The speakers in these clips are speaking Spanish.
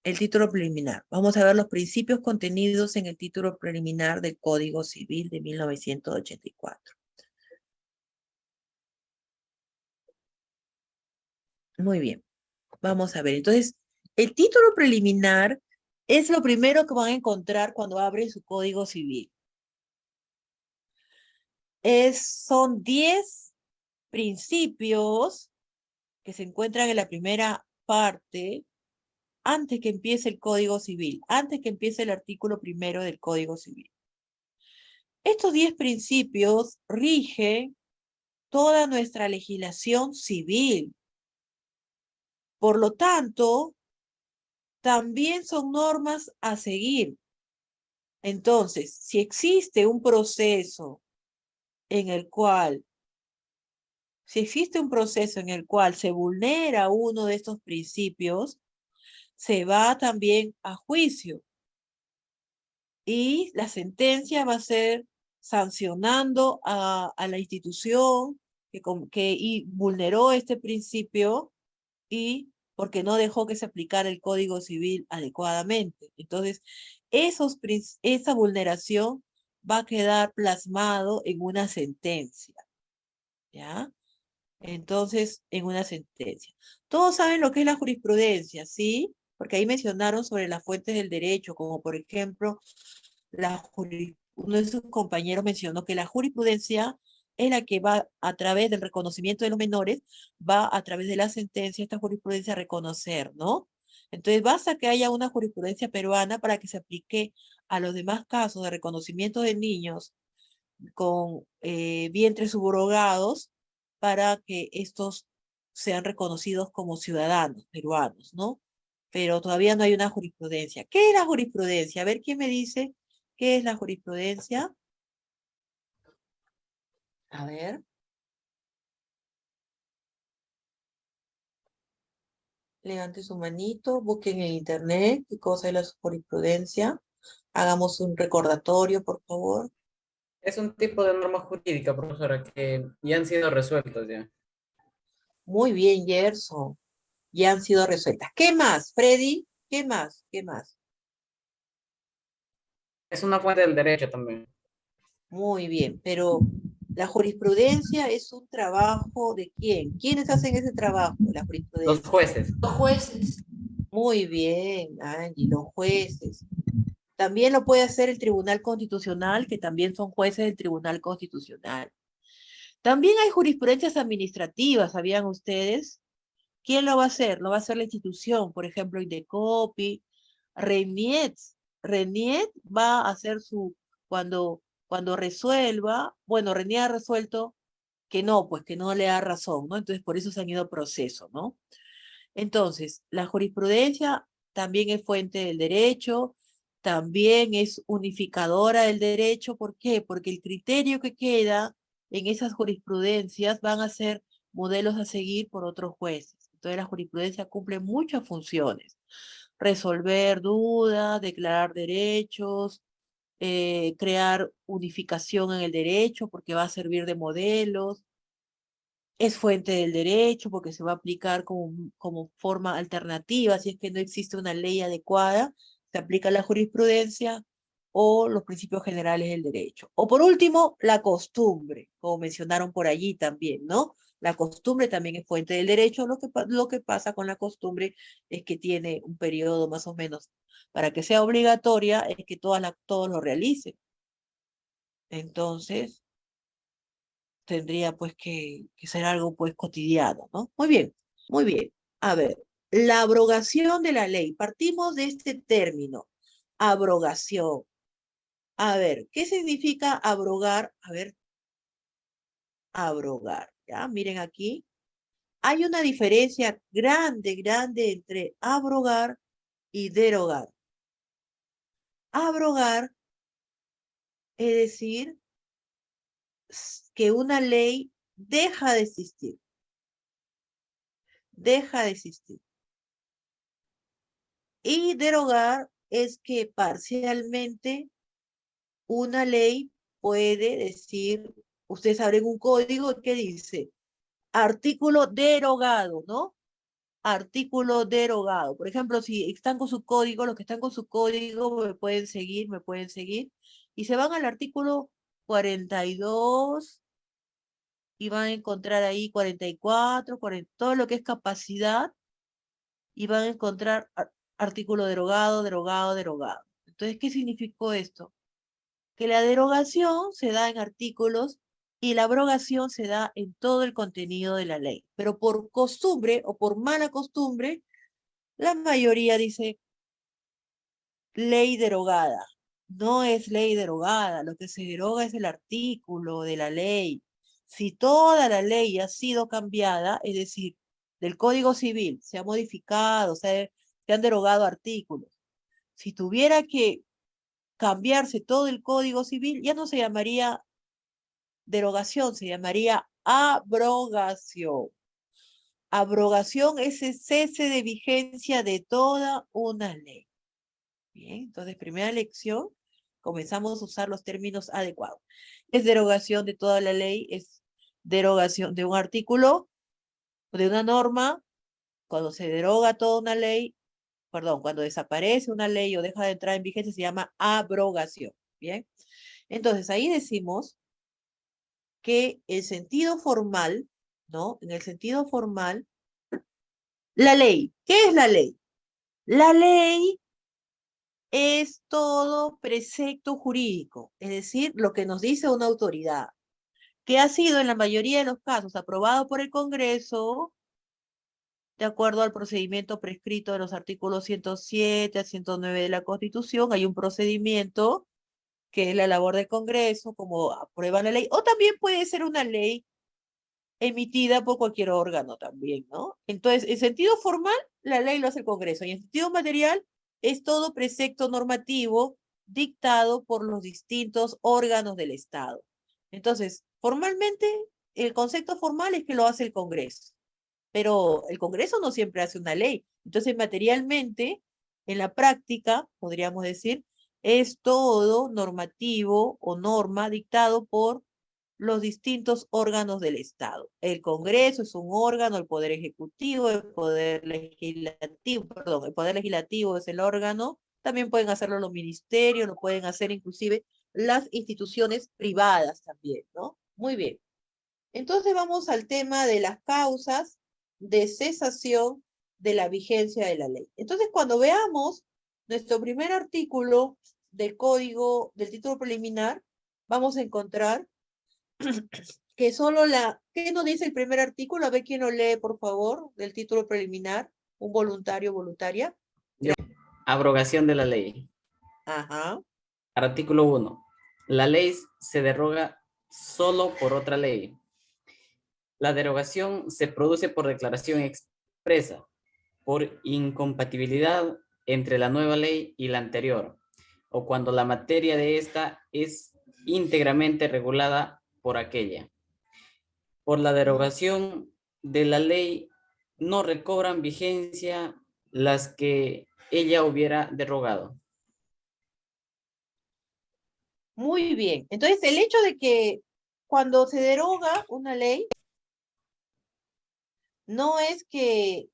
El título preliminar. Vamos a ver los principios contenidos en el título preliminar del Código Civil de 1984. Muy bien. Vamos a ver. Entonces, el título preliminar es lo primero que van a encontrar cuando abren su Código Civil. Son 10 principios que se encuentran en la primera parte antes que empiece el Código Civil, antes que empiece el artículo primero del Código Civil. Estos 10 principios rigen toda nuestra legislación civil. Por lo tanto, también son normas a seguir. Entonces, si existe un proceso en el cual, se vulnera uno de estos principios, se va también a juicio. Y la sentencia va a ser sancionando a la institución que vulneró este principio y porque no dejó que se aplicara el Código Civil adecuadamente. Entonces, esa vulneración va a quedar plasmado en una sentencia, ¿ya? Entonces, en una sentencia. Todos saben lo que es la jurisprudencia, ¿sí? Porque ahí mencionaron sobre las fuentes del derecho, como por ejemplo, uno de sus compañeros mencionó que la jurisprudencia es la que va a través del reconocimiento de los menores, va a través de la sentencia, esta jurisprudencia a reconocer, ¿no? Entonces basta que haya una jurisprudencia peruana para que se aplique a los demás casos de reconocimiento de niños con vientres subrogados para que estos sean reconocidos como ciudadanos peruanos, ¿no? Pero todavía no hay una jurisprudencia. ¿Qué es la jurisprudencia? A ver, ¿quién me dice qué es la jurisprudencia? A ver. Levante su manito, busquen en internet qué cosa es la jurisprudencia. Hagamos un recordatorio, por favor. Es un tipo de norma jurídica, profesora, que ya han sido resueltas ya. Muy bien, Gerson. Ya han sido resueltas. ¿Qué más, Freddy? ¿Qué más? ¿Qué más? Es una fuente del derecho también. Muy bien, pero la jurisprudencia es un trabajo ¿de quién? ¿Quiénes hacen ese trabajo, la Los jurisprudencia? jueces. Los jueces. Muy bien, Angie, los jueces. También lo puede hacer el Tribunal Constitucional, que también son jueces del Tribunal Constitucional. También hay jurisprudencias administrativas, ¿sabían ustedes? ¿Quién lo va a hacer? Lo va a hacer la institución, por ejemplo, Indecopi, RENIET. RENIET va a hacer cuando resuelva, bueno, RENIET ha resuelto que no, pues que no le da razón, ¿no? Entonces, por eso se han ido a proceso, ¿no? Entonces, la jurisprudencia también es fuente del derecho, también es unificadora del derecho. ¿Por qué? Porque el criterio que queda en esas jurisprudencias van a ser modelos a seguir por otros jueces. Entonces, la jurisprudencia cumple muchas funciones. Resolver dudas, declarar derechos, crear unificación en el derecho porque va a servir de modelos, es fuente del derecho porque se va a aplicar como forma alternativa, si es que no existe una ley adecuada, se aplica la jurisprudencia o los principios generales del derecho. O por último, la costumbre, como mencionaron por allí también, ¿no? La costumbre también es fuente del derecho. Lo que pasa con la costumbre es que tiene un periodo más o menos para que sea obligatoria, es que todos lo realicen. Entonces, tendría pues que ser algo pues cotidiano, ¿no? Muy bien, muy bien. A ver, la abrogación de la ley. Partimos de este término, abrogación. A ver, ¿qué significa abrogar? A ver, abrogar, ¿ya? Miren aquí. Hay una diferencia grande, grande entre abrogar y derogar. Abrogar es decir que una ley deja de existir, deja de existir. Y derogar es que parcialmente una ley puede decir, ustedes abren un código que dice artículo derogado, ¿no? artículo derogado. Por ejemplo, si están con su código, los que están con su código me pueden seguir, y se van al artículo 42 y van a encontrar ahí 44, 40, todo lo que es capacidad, y van a encontrar artículo derogado, derogado, derogado. Entonces, ¿qué significó esto? Que la derogación se da en artículos y la abrogación se da en todo el contenido de la ley. Pero por costumbre o por mala costumbre, la mayoría dice ley derogada. No es ley derogada, lo que se deroga es el artículo de la ley. Si toda la ley ha sido cambiada, es decir, del Código Civil se ha modificado, se han derogado artículos. Si tuviera que cambiarse todo el Código Civil, ya no se llamaría derogación, se llamaría abrogación. Abrogación es el cese de vigencia de toda una ley. Bien, entonces, primera lección, comenzamos a usar los términos adecuados. Es derogación de toda la ley, es derogación de un artículo, de una norma. Cuando se deroga toda una ley, perdón, cuando desaparece una ley o deja de entrar en vigencia, se llama abrogación. Bien, entonces ahí decimos que el sentido formal, ¿no? En el sentido formal, la ley, ¿qué es la ley? La ley es todo precepto jurídico, es decir, lo que nos dice una autoridad, que ha sido en la mayoría de los casos aprobado por el Congreso, de acuerdo al procedimiento prescrito de los artículos 107 a 109 de la Constitución. Hay un procedimiento que es la labor del Congreso, como aprueba la ley, o también puede ser una ley emitida por cualquier órgano también, ¿no? Entonces, en sentido formal, la ley lo hace el Congreso, y en sentido material, es todo precepto normativo dictado por los distintos órganos del Estado. Entonces, formalmente, el concepto formal es que lo hace el Congreso, pero el Congreso no siempre hace una ley. Entonces, materialmente, en la práctica, podríamos decir, es todo normativo o norma dictado por los distintos órganos del Estado. El Congreso es un órgano, el Poder Ejecutivo, el Poder Legislativo, perdón, el Poder Legislativo es el órgano, también pueden hacerlo los ministerios, lo pueden hacer inclusive las instituciones privadas también, ¿no? Muy bien. Entonces vamos al tema de las causas de cesación de la vigencia de la ley. Entonces, cuando veamos nuestro primer artículo del código, del título preliminar, vamos a encontrar que solo ¿qué nos dice el primer artículo? A ver quién lo lee, por favor, del título preliminar, un voluntario, voluntaria. Abrogación de la ley. Ajá. Artículo 1. La ley se deroga solo por otra ley. La derogación se produce por declaración expresa, por incompatibilidad entre la nueva ley y la anterior, o cuando la materia de esta es íntegramente regulada por aquella. Por la derogación de la ley no recobran vigencia las que ella hubiera derogado. Muy bien. Entonces, el hecho de que cuando se deroga una ley, no es que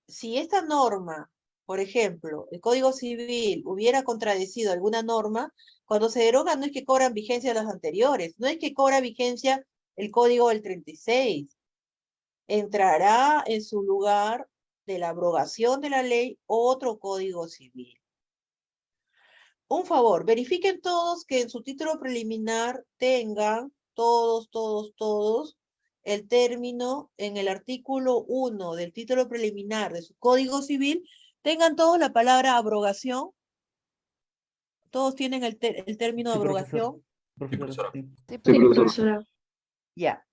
si esta norma, por ejemplo, el Código Civil hubiera contradecido alguna norma, cuando se deroga no es que cobran vigencia las anteriores, no es que cobra vigencia el Código del 36. Entrará en su lugar de la abrogación de la ley otro Código Civil. Un favor, verifiquen todos que en su título preliminar tengan todos, el término en el artículo 1 del título preliminar de su Código Civil, tengan todos la palabra abrogación. Todos tienen el término Sí, abrogación. profesora. Sí. Sí, profesora. Ya.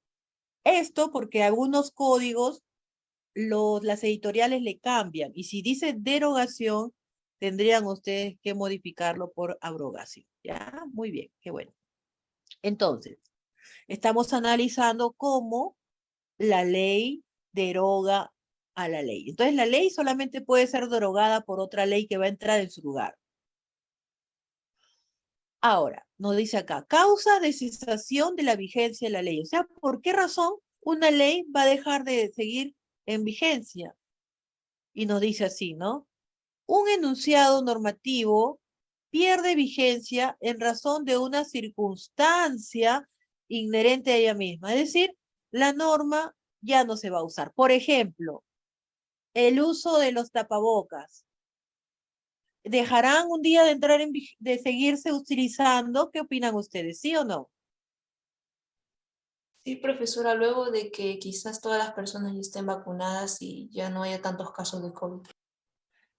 Esto porque algunos códigos las editoriales le cambian, y si dice derogación, tendrían ustedes que modificarlo por abrogación. Ya, muy bien, qué bueno. Entonces, estamos analizando cómo la ley deroga a la ley. Entonces, la ley solamente puede ser derogada por otra ley que va a entrar en su lugar. Ahora, nos dice acá, causa de cesación de la vigencia de la ley. O sea, ¿por qué razón una ley va a dejar de seguir en vigencia. Y nos dice así, ¿no? Un enunciado normativo pierde vigencia en razón de una circunstancia inherente a ella misma. Es decir, la norma ya no se va a usar. Por ejemplo, el uso de los tapabocas. ¿Dejarán un día de entrar de seguirse utilizando? ¿Qué opinan ustedes? ¿Sí o no? Sí, profesora, luego de que quizás todas las personas ya estén vacunadas y ya no haya tantos casos de COVID.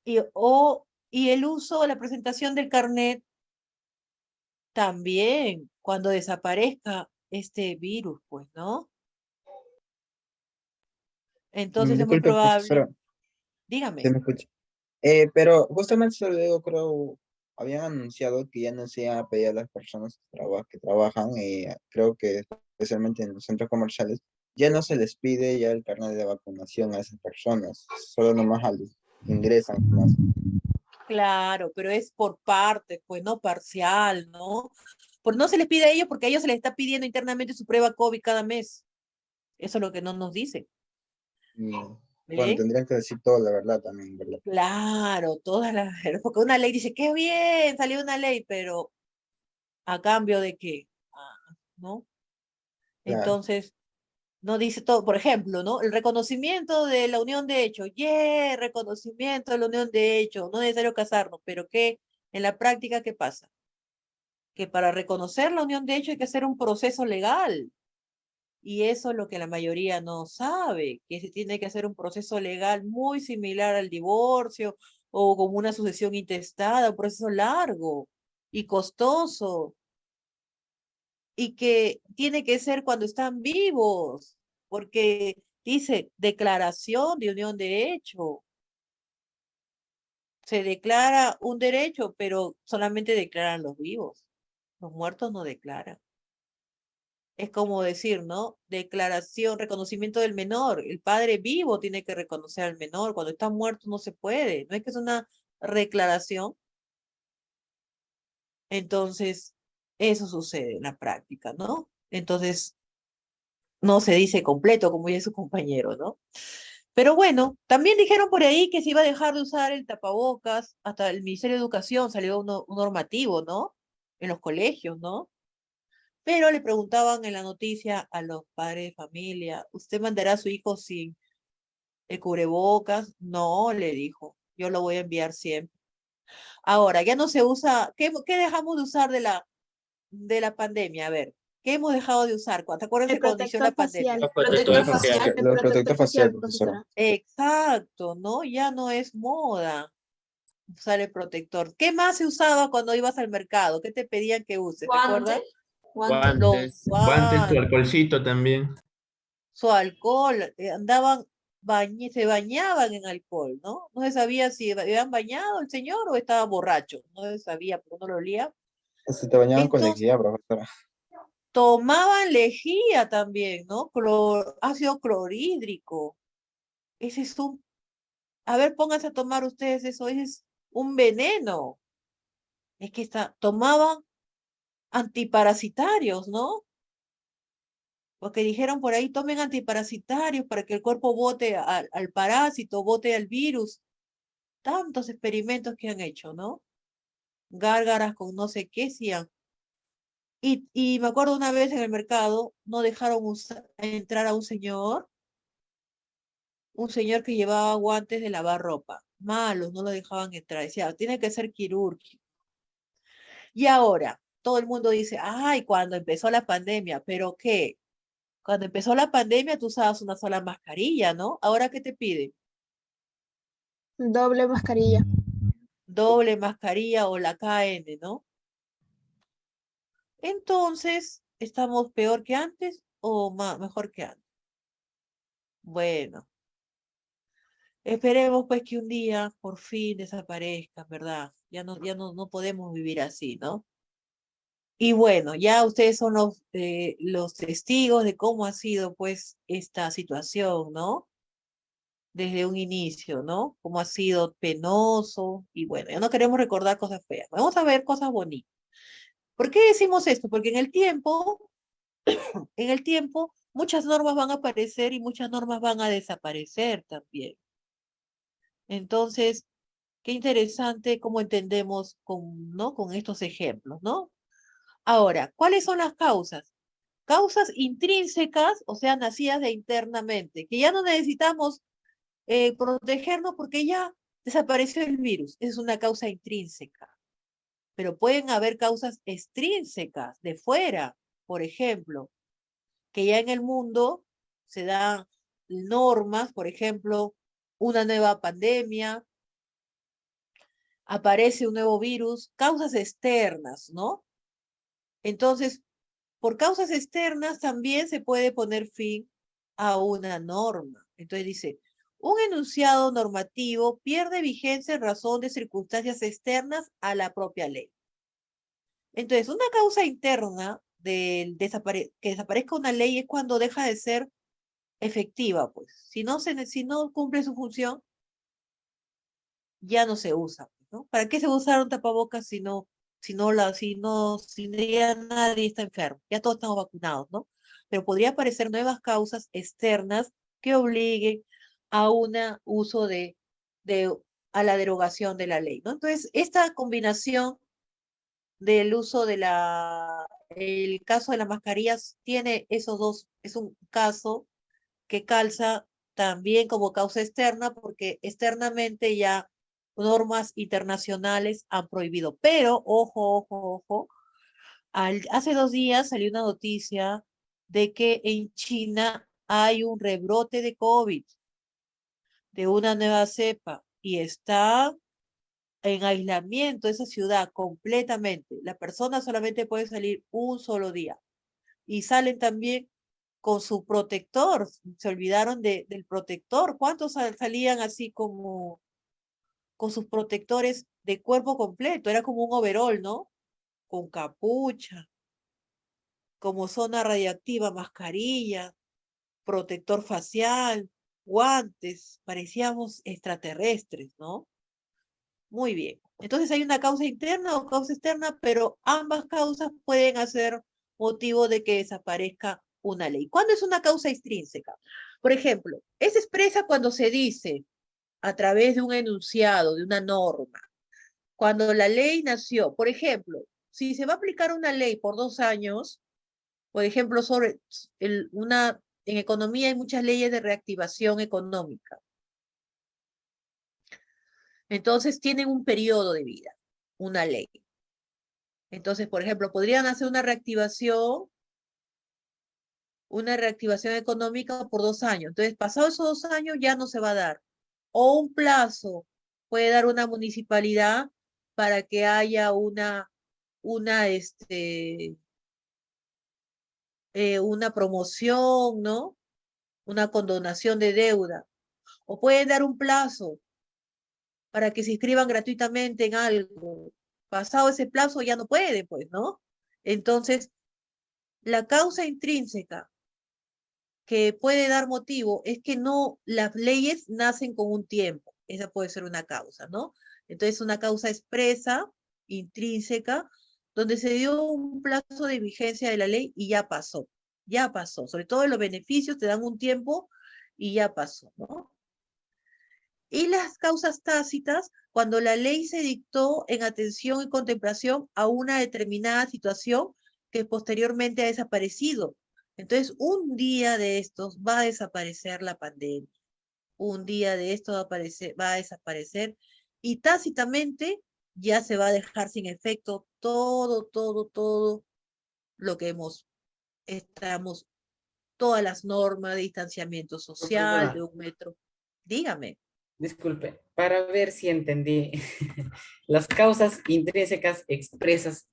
Y el uso, la presentación del carnet también, cuando desaparezca este virus, pues, ¿no? Entonces es muy Disculpe, probable. profesora, Dígame. ¿se me escucha? Pero justamente sobre luego creo, habían anunciado que ya no se iba a pedir a las personas que trabajan, creo que especialmente en los centros comerciales, ya no se les pide ya el carnet de vacunación a esas personas, solo nomás ingresan más. Claro, pero es por parte, pues no parcial, ¿no? No se les pide a ellos porque a ellos se les está pidiendo internamente su prueba COVID cada mes. Eso es lo que no nos dicen. Y, bueno, ¿Ve? tendrían que decir toda la verdad también, ¿verdad? Claro, todas las, porque una ley dice, qué bien, salió una ley, pero ¿a cambio de qué? ¿No? Claro. Entonces, no dice todo, por ejemplo, ¿no? El reconocimiento de la unión de hechos, reconocimiento de la unión de hechos, no es necesario casarnos, pero ¿qué? En la práctica, ¿qué pasa? Que para reconocer la unión de hechos hay que hacer un proceso legal. Y eso es lo que la mayoría no sabe, que se tiene que hacer un proceso legal muy similar al divorcio o como una sucesión intestada, un proceso largo y costoso, y que tiene que ser cuando están vivos, porque dice declaración de unión de hecho. Se declara un derecho, pero solamente declaran los vivos. Los muertos no declaran. Es como decir, ¿no? Declaración, reconocimiento del menor. El padre vivo tiene que reconocer al menor. Cuando está muerto no se puede. No es que es una declaración. Entonces, eso sucede en la práctica, ¿no? Entonces, no se dice completo, como dice su compañero, ¿no? Pero bueno, también dijeron por ahí que se iba a dejar de usar el tapabocas. Hasta el Ministerio de Educación salió un normativo, ¿no? En los colegios, ¿no? Pero le preguntaban en la noticia a los padres de familia, ¿usted mandará a su hijo sin el cubrebocas? No, le dijo, yo lo voy a enviar siempre. Ahora, ya no se usa, ¿qué dejamos de usar de la pandemia? A ver, ¿qué hemos dejado de usar? ¿Te acuerdas El que cuando inició la protector pandemia? facial. Protector facial. El Los protector protector facial, facial, profesora. profesora. Exacto, ¿no? Ya no es moda usar el protector. ¿Qué más se usaba cuando ibas al mercado? ¿Qué te pedían que uses? ¿Te Guante. acuerdas? Guante. Los Guantes, tu guantes, alcoholcito también. su alcohol, se bañaban en alcohol, ¿no? No se sabía si habían bañado el señor o estaba borracho, no se sabía, porque no lo olía. Se te bañaban con Entonces, lejía, profesora. tomaban lejía también, ¿no? Ácido clorhídrico. Ese es a ver, pónganse a tomar ustedes eso, ese es un veneno. Es que tomaban antiparasitarios, ¿no? Porque dijeron por ahí, tomen antiparasitarios para que el cuerpo bote al parásito, bote al virus. Tantos experimentos que han hecho, ¿no? Gárgaras con no sé qué hacían. Y me acuerdo una vez en el mercado, no dejaron entrar a un señor que llevaba guantes de lavar ropa. Malos, no lo dejaban entrar. Decía, tiene que ser quirúrgico. Y ahora, todo el mundo dice, ay, cuando empezó la pandemia, ¿pero qué? Cuando empezó la pandemia tú usabas una sola mascarilla, ¿no? Ahora, ¿qué te piden? Doble mascarilla. Doble mascarilla o la KN, ¿no? Entonces, ¿estamos peor que antes o mejor que antes? Bueno, esperemos pues que un día por fin desaparezcan, ¿verdad? No podemos vivir así, ¿no? Y bueno, ya ustedes son los testigos de cómo ha sido pues esta situación, ¿no? Desde un inicio, ¿no? Cómo ha sido penoso y bueno, ya no queremos recordar cosas feas, vamos a ver cosas bonitas. ¿Por qué decimos esto? Porque en el tiempo muchas normas van a aparecer y muchas normas van a desaparecer también. Entonces, qué interesante cómo entendemos ¿no? con estos ejemplos, ¿no? Ahora, ¿cuáles son las causas? Causas intrínsecas, o sea, nacidas de internamente, que ya no necesitamos protegernos porque ya desapareció el virus. Es una causa intrínseca. Pero pueden haber causas extrínsecas de fuera, por ejemplo, que ya en el mundo se dan normas, por ejemplo, una nueva pandemia, aparece un nuevo virus, causas externas, ¿no? Entonces, por causas externas también se puede poner fin a una norma. Entonces dice, un enunciado normativo pierde vigencia en razón de circunstancias externas a la propia ley. Entonces, una causa interna que desaparezca una ley es cuando deja de ser efectiva, pues. Si no cumple su función, ya no se usa, ¿no? ¿Para qué se va a usar un tapabocas si ya nadie está enfermo? Ya todos estamos vacunados, ¿no? Pero podría aparecer nuevas causas externas que obliguen a un uso a la derogación de la ley, ¿no? Entonces, esta combinación del uso el caso de las mascarillas tiene esos dos, es un caso que calza también como causa externa, porque externamente ya normas internacionales han prohibido. Pero, ojo, hace 2 días salió una noticia de que en China hay un rebrote de COVID, de una nueva cepa, y está en aislamiento esa ciudad completamente. La persona solamente puede salir un solo día. Y salen también con su protector. Se olvidaron del protector. ¿Cuántos salían así como con sus protectores de cuerpo completo? Era como un overol, ¿no? Con capucha, como zona radiactiva, mascarilla, protector facial, guantes. Parecíamos extraterrestres, ¿no? Muy bien. Entonces hay una causa interna o causa externa, pero ambas causas pueden hacer motivo de que desaparezca una ley. ¿Cuándo es una causa extrínseca? Por ejemplo, es expresa cuando se dice a través de un enunciado, de una norma, cuando la ley nació. Por ejemplo, si se va a aplicar una ley por 2 años, por ejemplo, en economía hay muchas leyes de reactivación económica. Entonces tienen un periodo de vida, una ley. Entonces, por ejemplo, podrían hacer una reactivación económica por 2 años. Entonces, pasados esos 2 años ya no se va a dar. O un plazo puede dar una municipalidad para que haya una promoción, ¿no? Una condonación de deuda. O pueden dar un plazo para que se inscriban gratuitamente en algo. Pasado ese plazo ya no puede, pues, ¿no? Entonces, la causa intrínseca que puede dar motivo es que no, las leyes nacen con un tiempo. Esa puede ser una causa, ¿no? Entonces, una causa expresa, intrínseca, donde se dio un plazo de vigencia de la ley y ya pasó. Ya pasó. Sobre todo los beneficios te dan un tiempo y ya pasó, ¿no? Y las causas tácitas, cuando la ley se dictó en atención y contemplación a una determinada situación que posteriormente ha desaparecido. Entonces, un día de estos va a desaparecer la pandemia. Un día de estos va a desaparecer y tácitamente ya se va a dejar sin efecto todo lo que estamos, todas las normas de distanciamiento social, de Profesora, 1 metro. Dígame. disculpe, para ver si entendí. Las causas intrínsecas expresas,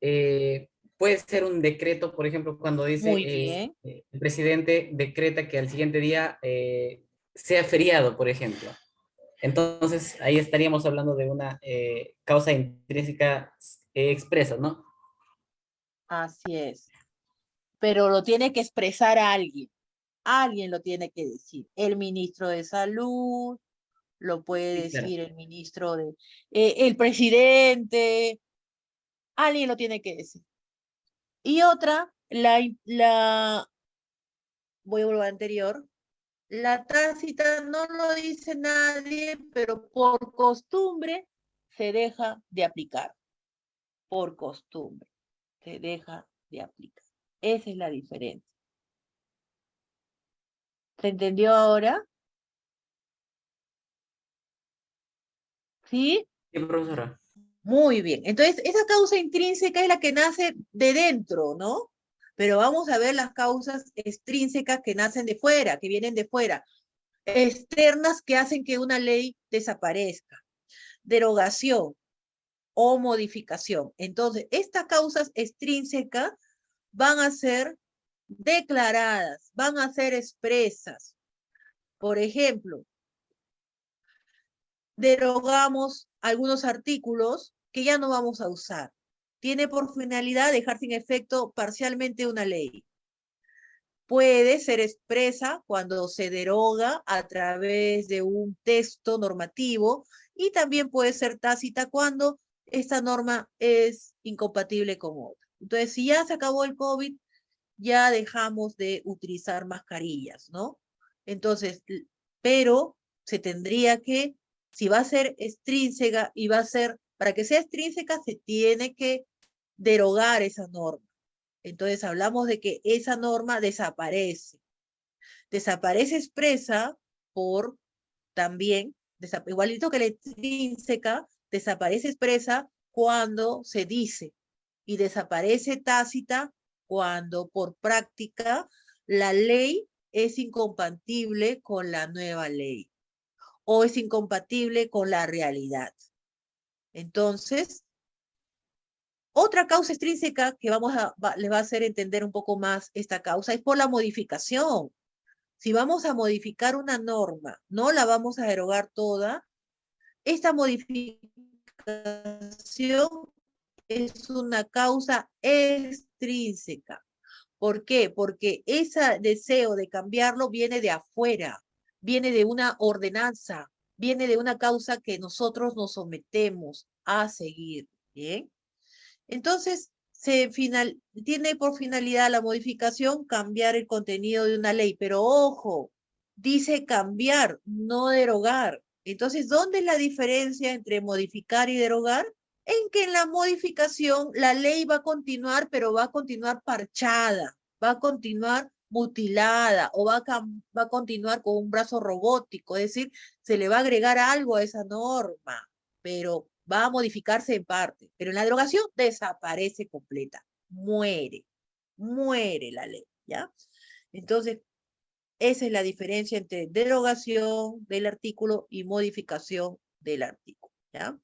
puede ser un decreto, por ejemplo, cuando dice Muy bien. el presidente decreta que al siguiente día sea feriado, por ejemplo. Entonces, ahí estaríamos hablando de una causa intrínseca expresa, ¿no? Así es. Pero lo tiene que expresar alguien. Alguien lo tiene que decir. El ministro de Salud, lo puede Sí, claro. decir el presidente, alguien lo tiene que decir. Y otra, voy a volver al anterior, la tácita no lo dice nadie, pero por costumbre se deja de aplicar. Por costumbre se deja de aplicar. Esa es la diferencia. ¿Se entendió ahora? ¿Sí? Sí, profesora. Muy bien. Entonces, esa causa intrínseca es la que nace de dentro, ¿no? Pero vamos a ver las causas extrínsecas que nacen de fuera, que vienen de fuera, externas que hacen que una ley desaparezca. Derogación o modificación. Entonces, estas causas extrínsecas van a ser declaradas, van a ser expresas. Por ejemplo, derogamos algunos artículos que ya no vamos a usar. Tiene por finalidad dejar sin efecto parcialmente una ley. Puede ser expresa cuando se deroga a través de un texto normativo y también puede ser tácita cuando esta norma es incompatible con otra. Entonces, si ya se acabó el COVID, ya dejamos de utilizar mascarillas, ¿no? Entonces, pero se tendría que, si va a ser extrínseca y va a ser, para que sea extrínseca, se tiene que derogar esa norma. Entonces hablamos de que esa norma desaparece. Desaparece expresa por también, igualito que la extrínseca, desaparece expresa cuando se dice y desaparece tácita cuando por práctica la ley es incompatible con la nueva ley o es incompatible con la realidad. Entonces, otra causa extrínseca que les va a hacer entender un poco más esta causa es por la modificación. Si vamos a modificar una norma, no la vamos a derogar toda, esta modificación es una causa extrínseca. ¿Por qué? Porque ese deseo de cambiarlo viene de afuera, viene de una ordenanza, viene de una causa que nosotros nos sometemos a seguir. ¿Bien? Entonces, tiene por finalidad la modificación cambiar el contenido de una ley, pero ojo, dice cambiar, no derogar. Entonces, ¿dónde es la diferencia entre modificar y derogar? En que en la modificación la ley va a continuar, pero va a continuar parchada, va a continuar mutilada o va a continuar con un brazo robótico, es decir, se le va a agregar algo a esa norma, pero va a modificarse en parte, pero en la derogación desaparece completa, muere, muere la ley, ¿ya? Entonces, esa es la diferencia entre derogación del artículo y modificación del artículo, ¿ya?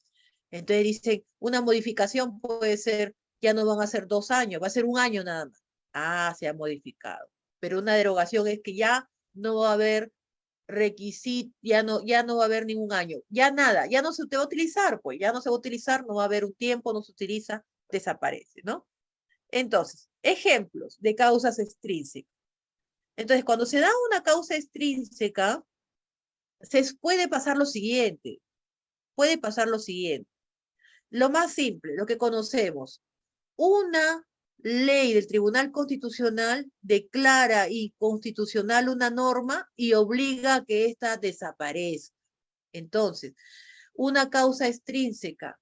Entonces dicen, una modificación puede ser, ya no van a ser 2 años, va a ser 1 año nada más. Ah, se ha modificado. Pero una derogación es que ya no va a haber requisito, ya no va a haber ningún año, ya nada, ya no se te va a utilizar, pues ya no se va a utilizar, no va a haber un tiempo, no se utiliza, desaparece, ¿no? Entonces, ejemplos de causas extrínsecas. Entonces, cuando se da una causa extrínseca, se puede pasar lo siguiente, puede pasar lo siguiente. Lo más simple, lo que conocemos, una ley del Tribunal Constitucional declara inconstitucional una norma y obliga a que ésta desaparezca. Entonces, una causa extrínseca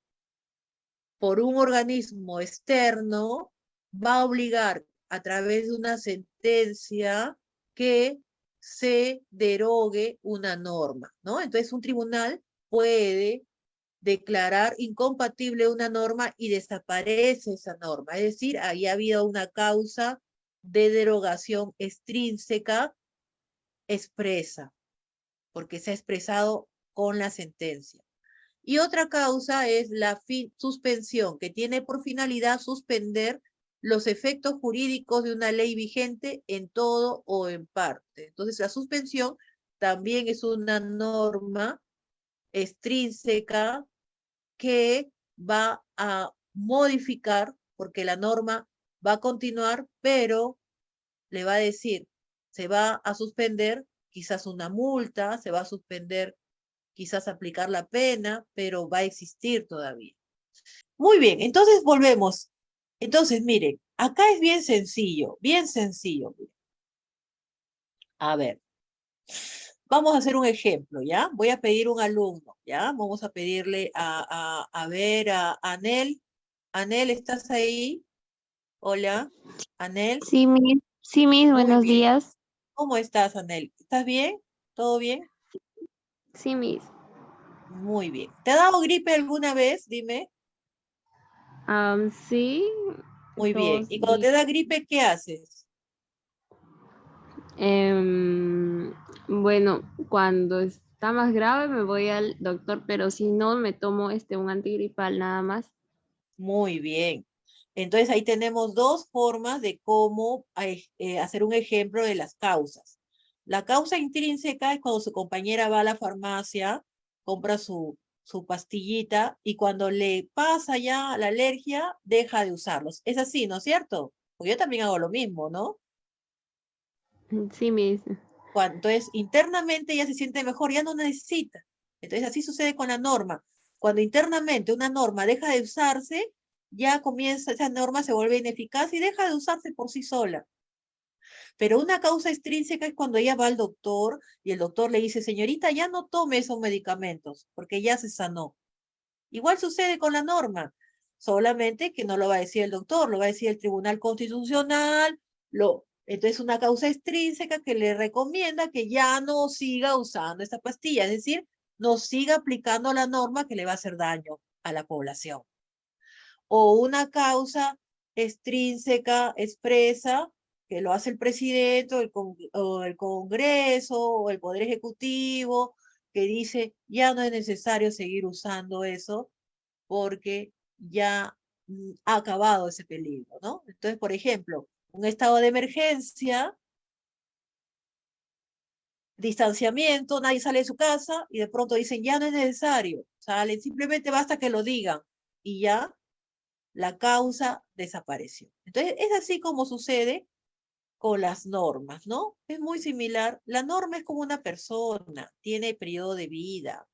por un organismo externo va a obligar a través de una sentencia que se derogue una norma, ¿no? Entonces, un tribunal puede declarar incompatible una norma y desaparece esa norma. Es decir, ahí ha habido una causa de derogación extrínseca expresa, porque se ha expresado con la sentencia. Y otra causa es la suspensión, que tiene por finalidad suspender los efectos jurídicos de una ley vigente en todo o en parte. Entonces, la suspensión también es una norma extrínseca que va a modificar, porque la norma va a continuar, pero le va a decir, se va a suspender quizás una multa, se va a suspender quizás aplicar la pena, pero va a existir todavía. Muy bien, entonces volvemos. Entonces, miren, acá es bien sencillo, bien sencillo. A ver, vamos a hacer un ejemplo, ¿ya? Voy a pedir un alumno, ¿ya? Vamos a pedirle a ver, a Anel. Anel, ¿estás ahí? Hola, Anel. Sí, mis, Muy buenos bien. días. ¿Cómo estás, Anel? ¿Estás bien? ¿Todo bien? Sí, mis. Muy bien. ¿Te ha dado gripe alguna vez? Dime. Sí, Muy bien. tos, Y cuando te da gripe, ¿qué haces? bueno, cuando está más grave me voy al doctor, pero si no, me tomo un antigripal nada más. Muy bien. Entonces ahí tenemos dos formas de cómo hacer un ejemplo de las causas. La causa intrínseca es cuando su compañera va a la farmacia, compra su pastillita y cuando le pasa ya la alergia, deja de usarlos. Es así, ¿no es cierto? Porque yo también hago lo mismo, ¿no? Sí, mis. Entonces, internamente ya se siente mejor, ya no necesita. Entonces, así sucede con la norma. Cuando internamente una norma deja de usarse, ya comienza, esa norma se vuelve ineficaz y deja de usarse por sí sola. Pero una causa extrínseca es cuando ella va al doctor y el doctor le dice, señorita, ya no tome esos medicamentos porque ya se sanó. Igual sucede con la norma, solamente que no lo va a decir el doctor, lo va a decir el Tribunal Constitucional, entonces una causa extrínseca que le recomienda que ya no siga usando esta pastilla, es decir, no siga aplicando la norma que le va a hacer daño a la población. O una causa extrínseca expresa que lo hace el presidente o el Congreso o el Poder Ejecutivo, que dice ya no es necesario seguir usando eso porque ya ha acabado ese peligro, ¿no? Entonces, por ejemplo, un estado de emergencia, distanciamiento, nadie sale de su casa y de pronto dicen, ya no es necesario, salen, simplemente basta que lo digan y ya la causa desapareció. Entonces, es así como sucede con las normas, ¿no? Es muy similar. La norma es como una persona, tiene periodo de vida,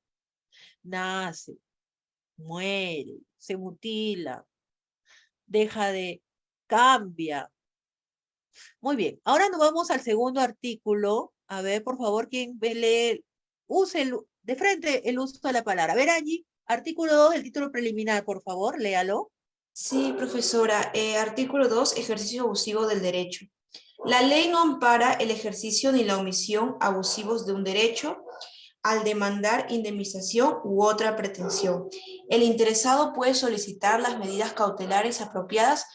nace, muere, se mutila, deja de, cambia. Muy bien, ahora nos vamos al segundo artículo. A ver, por favor, quien lee, use de frente el uso de la palabra. A ver, allí, artículo 2, el título preliminar, por favor, léalo. Sí, profesora. Artículo 2, ejercicio abusivo del derecho. La ley no ampara el ejercicio ni la omisión abusivos de un derecho al demandar indemnización u otra pretensión. El interesado puede solicitar las medidas cautelares apropiadas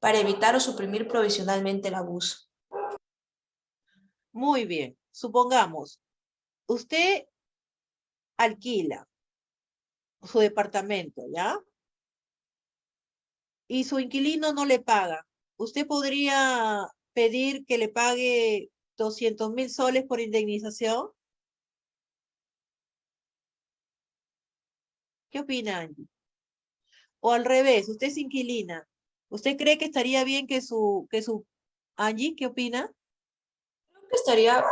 para evitar o suprimir provisionalmente el abuso. Muy bien, supongamos, usted alquila su departamento, ¿ya? Y su inquilino no le paga. Usted podría pedir que le pague 200.000 soles por indemnización. ¿Qué opina, Angie? O al revés, usted es inquilina. ¿Usted cree que estaría bien Angie, ¿qué opina? Estaría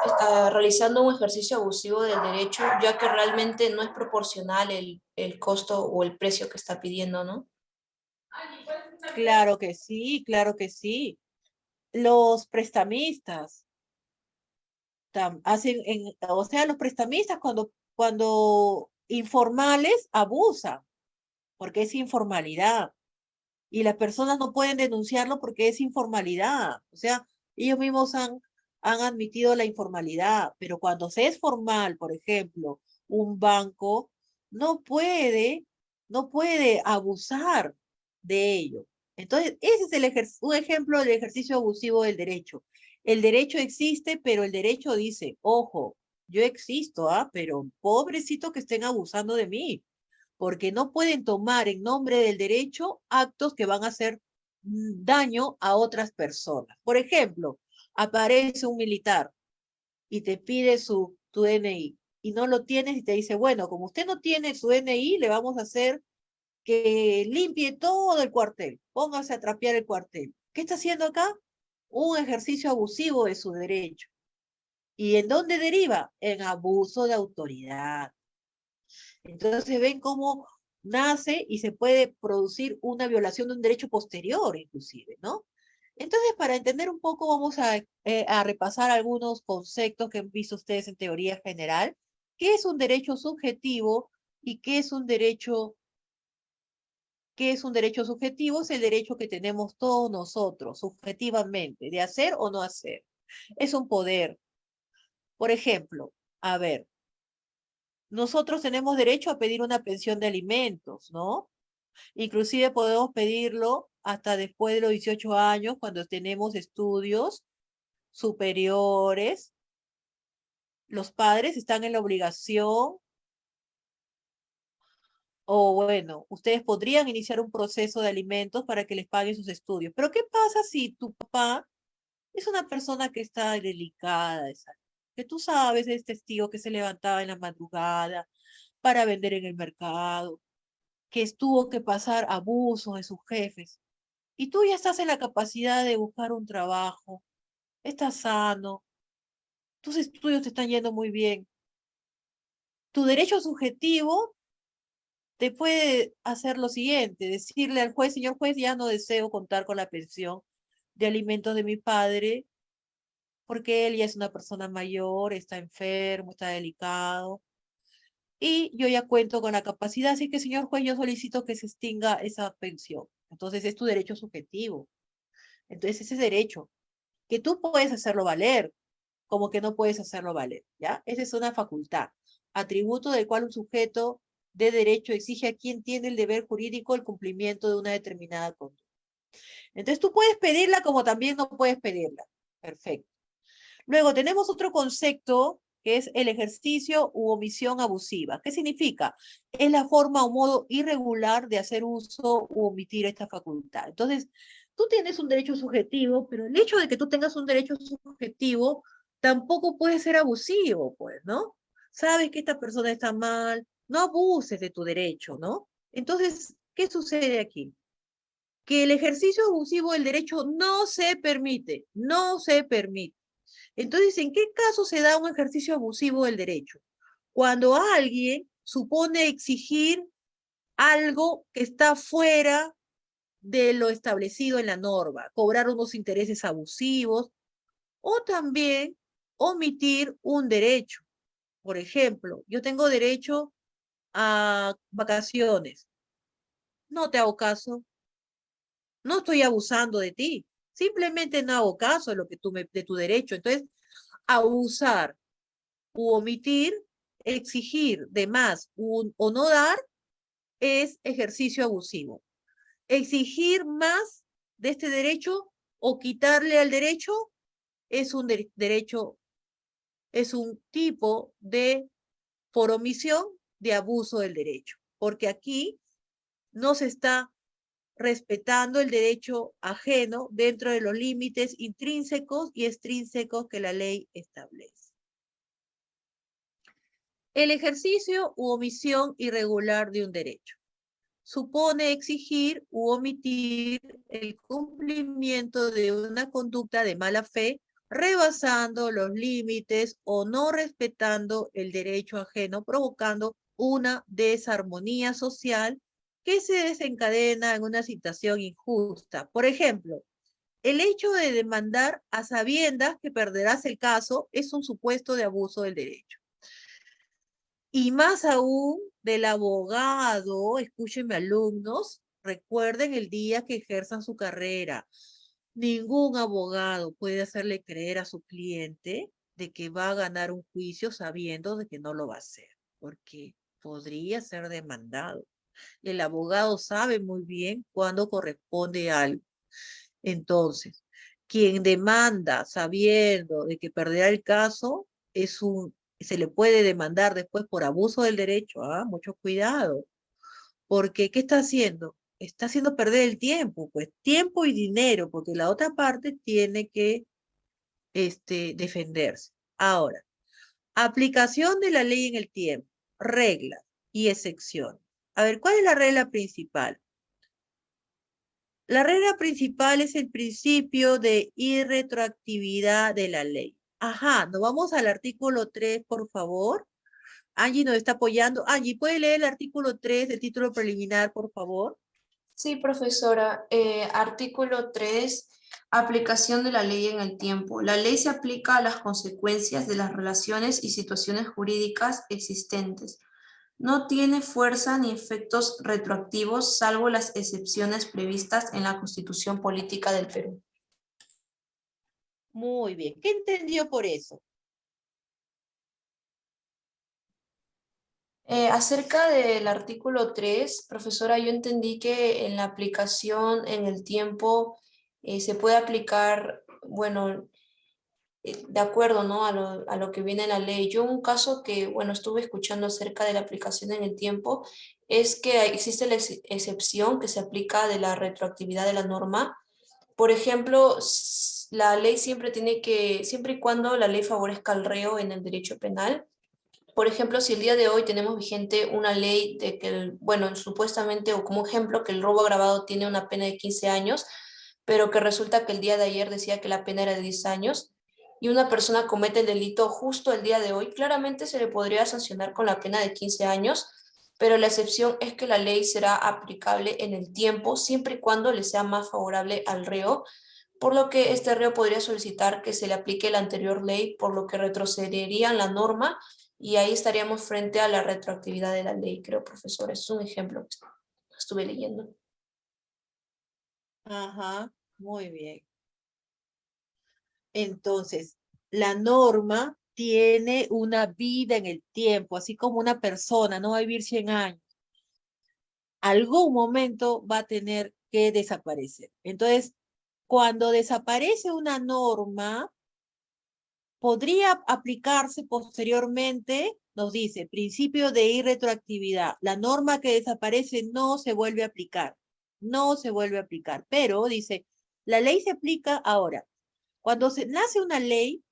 realizando un ejercicio abusivo del derecho, ya que realmente no es proporcional el costo o el precio que está pidiendo, ¿no? Claro que sí, claro que sí. Los prestamistas hacen, o sea, los prestamistas cuando informales abusan, porque es informalidad. Y las personas no pueden denunciarlo porque es informalidad. O sea, ellos mismos han admitido la informalidad, pero cuando se es formal, por ejemplo, un banco no puede abusar de ello. Entonces, ese es un ejemplo del ejercicio abusivo del derecho. El derecho existe, pero el derecho dice, ojo, yo existo, pero pobrecito que estén abusando de mí porque no pueden tomar en nombre del derecho actos que van a hacer daño a otras personas. Por ejemplo, aparece un militar y te pide tu DNI y no lo tienes y te dice, bueno, como usted no tiene su DNI, le vamos a hacer que limpie todo el cuartel, póngase a trapear el cuartel. ¿Qué está haciendo acá? Un ejercicio abusivo de su derecho. ¿Y en dónde deriva? En abuso de autoridad. Entonces ven cómo nace y se puede producir una violación de un derecho posterior, inclusive, ¿no? Entonces, para entender un poco, vamos a repasar algunos conceptos que han visto ustedes en teoría general. ¿Qué es un derecho subjetivo y qué es un derecho subjetivo? Es el derecho que tenemos todos nosotros, subjetivamente, de hacer o no hacer. Es un poder. Por ejemplo, a ver, nosotros tenemos derecho a pedir una pensión de alimentos, ¿no? Inclusive podemos pedirlo hasta después de los 18 años, cuando tenemos estudios superiores. Los padres están en la obligación, o bueno, ustedes podrían iniciar un proceso de alimentos para que les paguen sus estudios. Pero ¿qué pasa si tu papá es una persona que está delicada de salud? Que tú sabes, es testigo que se levantaba en la madrugada para vender en el mercado, que tuvo que pasar abusos de sus jefes. Y tú ya estás en la capacidad de buscar un trabajo, estás sano, tus estudios te están yendo muy bien. Tu derecho subjetivo te puede hacer lo siguiente, decirle al juez: señor juez, ya no deseo contar con la pensión de alimentos de mi padre, porque él ya es una persona mayor, está enfermo, está delicado, y yo ya cuento con la capacidad, así que señor juez, yo solicito que se extinga esa pensión. Entonces es tu derecho subjetivo. Entonces ese derecho, que tú puedes hacerlo valer, como que no puedes hacerlo valer, ¿ya? Esa es una facultad, atributo del cual un sujeto de derecho exige a quien tiene el deber jurídico el cumplimiento de una determinada conducta. Entonces tú puedes pedirla como también no puedes pedirla. Perfecto. Luego tenemos otro concepto que es el ejercicio u omisión abusiva. ¿Qué significa? Es la forma o modo irregular de hacer uso u omitir esta facultad. Entonces, tú tienes un derecho subjetivo, pero el hecho de que tú tengas un derecho subjetivo tampoco puede ser abusivo, pues, ¿no? Sabes que esta persona está mal, no abuses de tu derecho, ¿no? Entonces, ¿qué sucede aquí? Que el ejercicio abusivo del derecho no se permite, no se permite. Entonces, ¿en qué caso se da un ejercicio abusivo del derecho? Cuando alguien supone exigir algo que está fuera de lo establecido en la norma, cobrar unos intereses abusivos o también omitir un derecho. Por ejemplo, yo tengo derecho a vacaciones. No te hago caso, no estoy abusando de ti, simplemente no hago caso de lo que de tu derecho. Entonces, abusar u omitir, exigir de más o no dar, es ejercicio abusivo. Exigir más de este derecho o quitarle al derecho es un derecho, es un tipo de, por omisión, de abuso del derecho, porque aquí no se está respetando el derecho ajeno dentro de los límites intrínsecos y extrínsecos que la ley establece. El ejercicio u omisión irregular de un derecho supone exigir u omitir el cumplimiento de una conducta de mala fe, rebasando los límites o no respetando el derecho ajeno, provocando una desarmonía social que se desencadena en una situación injusta. Por ejemplo, el hecho de demandar a sabiendas que perderás el caso es un supuesto de abuso del derecho. Y más aún del abogado, escúchenme alumnos, recuerden el día que ejerzan su carrera. Ningún abogado puede hacerle creer a su cliente de que va a ganar un juicio sabiendo de que no lo va a hacer, porque podría ser demandado. El abogado sabe muy bien cuándo corresponde algo. Entonces, quien demanda sabiendo de que perderá el caso se le puede demandar después por abuso del derecho. Mucho cuidado, porque ¿qué está haciendo? Está haciendo perder el tiempo, pues tiempo y dinero, porque la otra parte tiene que defenderse. Ahora, aplicación de la ley en el tiempo, reglas y excepciones. A ver, ¿cuál es la regla principal? La regla principal es el principio de irretroactividad de la ley. Ajá, nos vamos al artículo 3, por favor. Angie nos está apoyando. Angie, ¿puede leer el artículo 3 del título preliminar, por favor? Sí, profesora. Artículo 3, aplicación de la ley en el tiempo. La ley se aplica a las consecuencias de las relaciones y situaciones jurídicas existentes. No tiene fuerza ni efectos retroactivos, salvo las excepciones previstas en la Constitución Política del Perú. Muy bien. ¿Qué entendió por eso? Acerca del artículo 3, profesora, yo entendí que en la aplicación en el tiempo se puede aplicar, bueno, de acuerdo, ¿no? A lo que viene en la ley. Yo un caso que, bueno, estuve escuchando acerca de la aplicación en el tiempo es que existe la excepción que se aplica de la retroactividad de la norma. Por ejemplo, la ley siempre tiene que, siempre y cuando la ley favorezca al reo en el derecho penal. Por ejemplo, si el día de hoy tenemos vigente una ley de que, bueno, supuestamente, o como ejemplo, que el robo agravado tiene una pena de 15 años, pero que resulta que el día de ayer decía que la pena era de 10 años, y una persona comete el delito justo el día de hoy, claramente se le podría sancionar con la pena de 15 años, pero la excepción es que la ley será aplicable en el tiempo, siempre y cuando le sea más favorable al reo, por lo que este reo podría solicitar que se le aplique la anterior ley, por lo que retrocedería la norma y ahí estaríamos frente a la retroactividad de la ley, creo, profesor. Es un ejemplo que estuve leyendo. Ajá, muy bien. Entonces, la norma tiene una vida en el tiempo, así como una persona no va a vivir 100 años. Algún momento va a tener que desaparecer. Entonces, cuando desaparece una norma, podría aplicarse posteriormente, nos dice, principio de irretroactividad. La norma que desaparece no se vuelve a aplicar, no se vuelve a aplicar, pero dice, la ley se aplica ahora. Cuando se nace una ley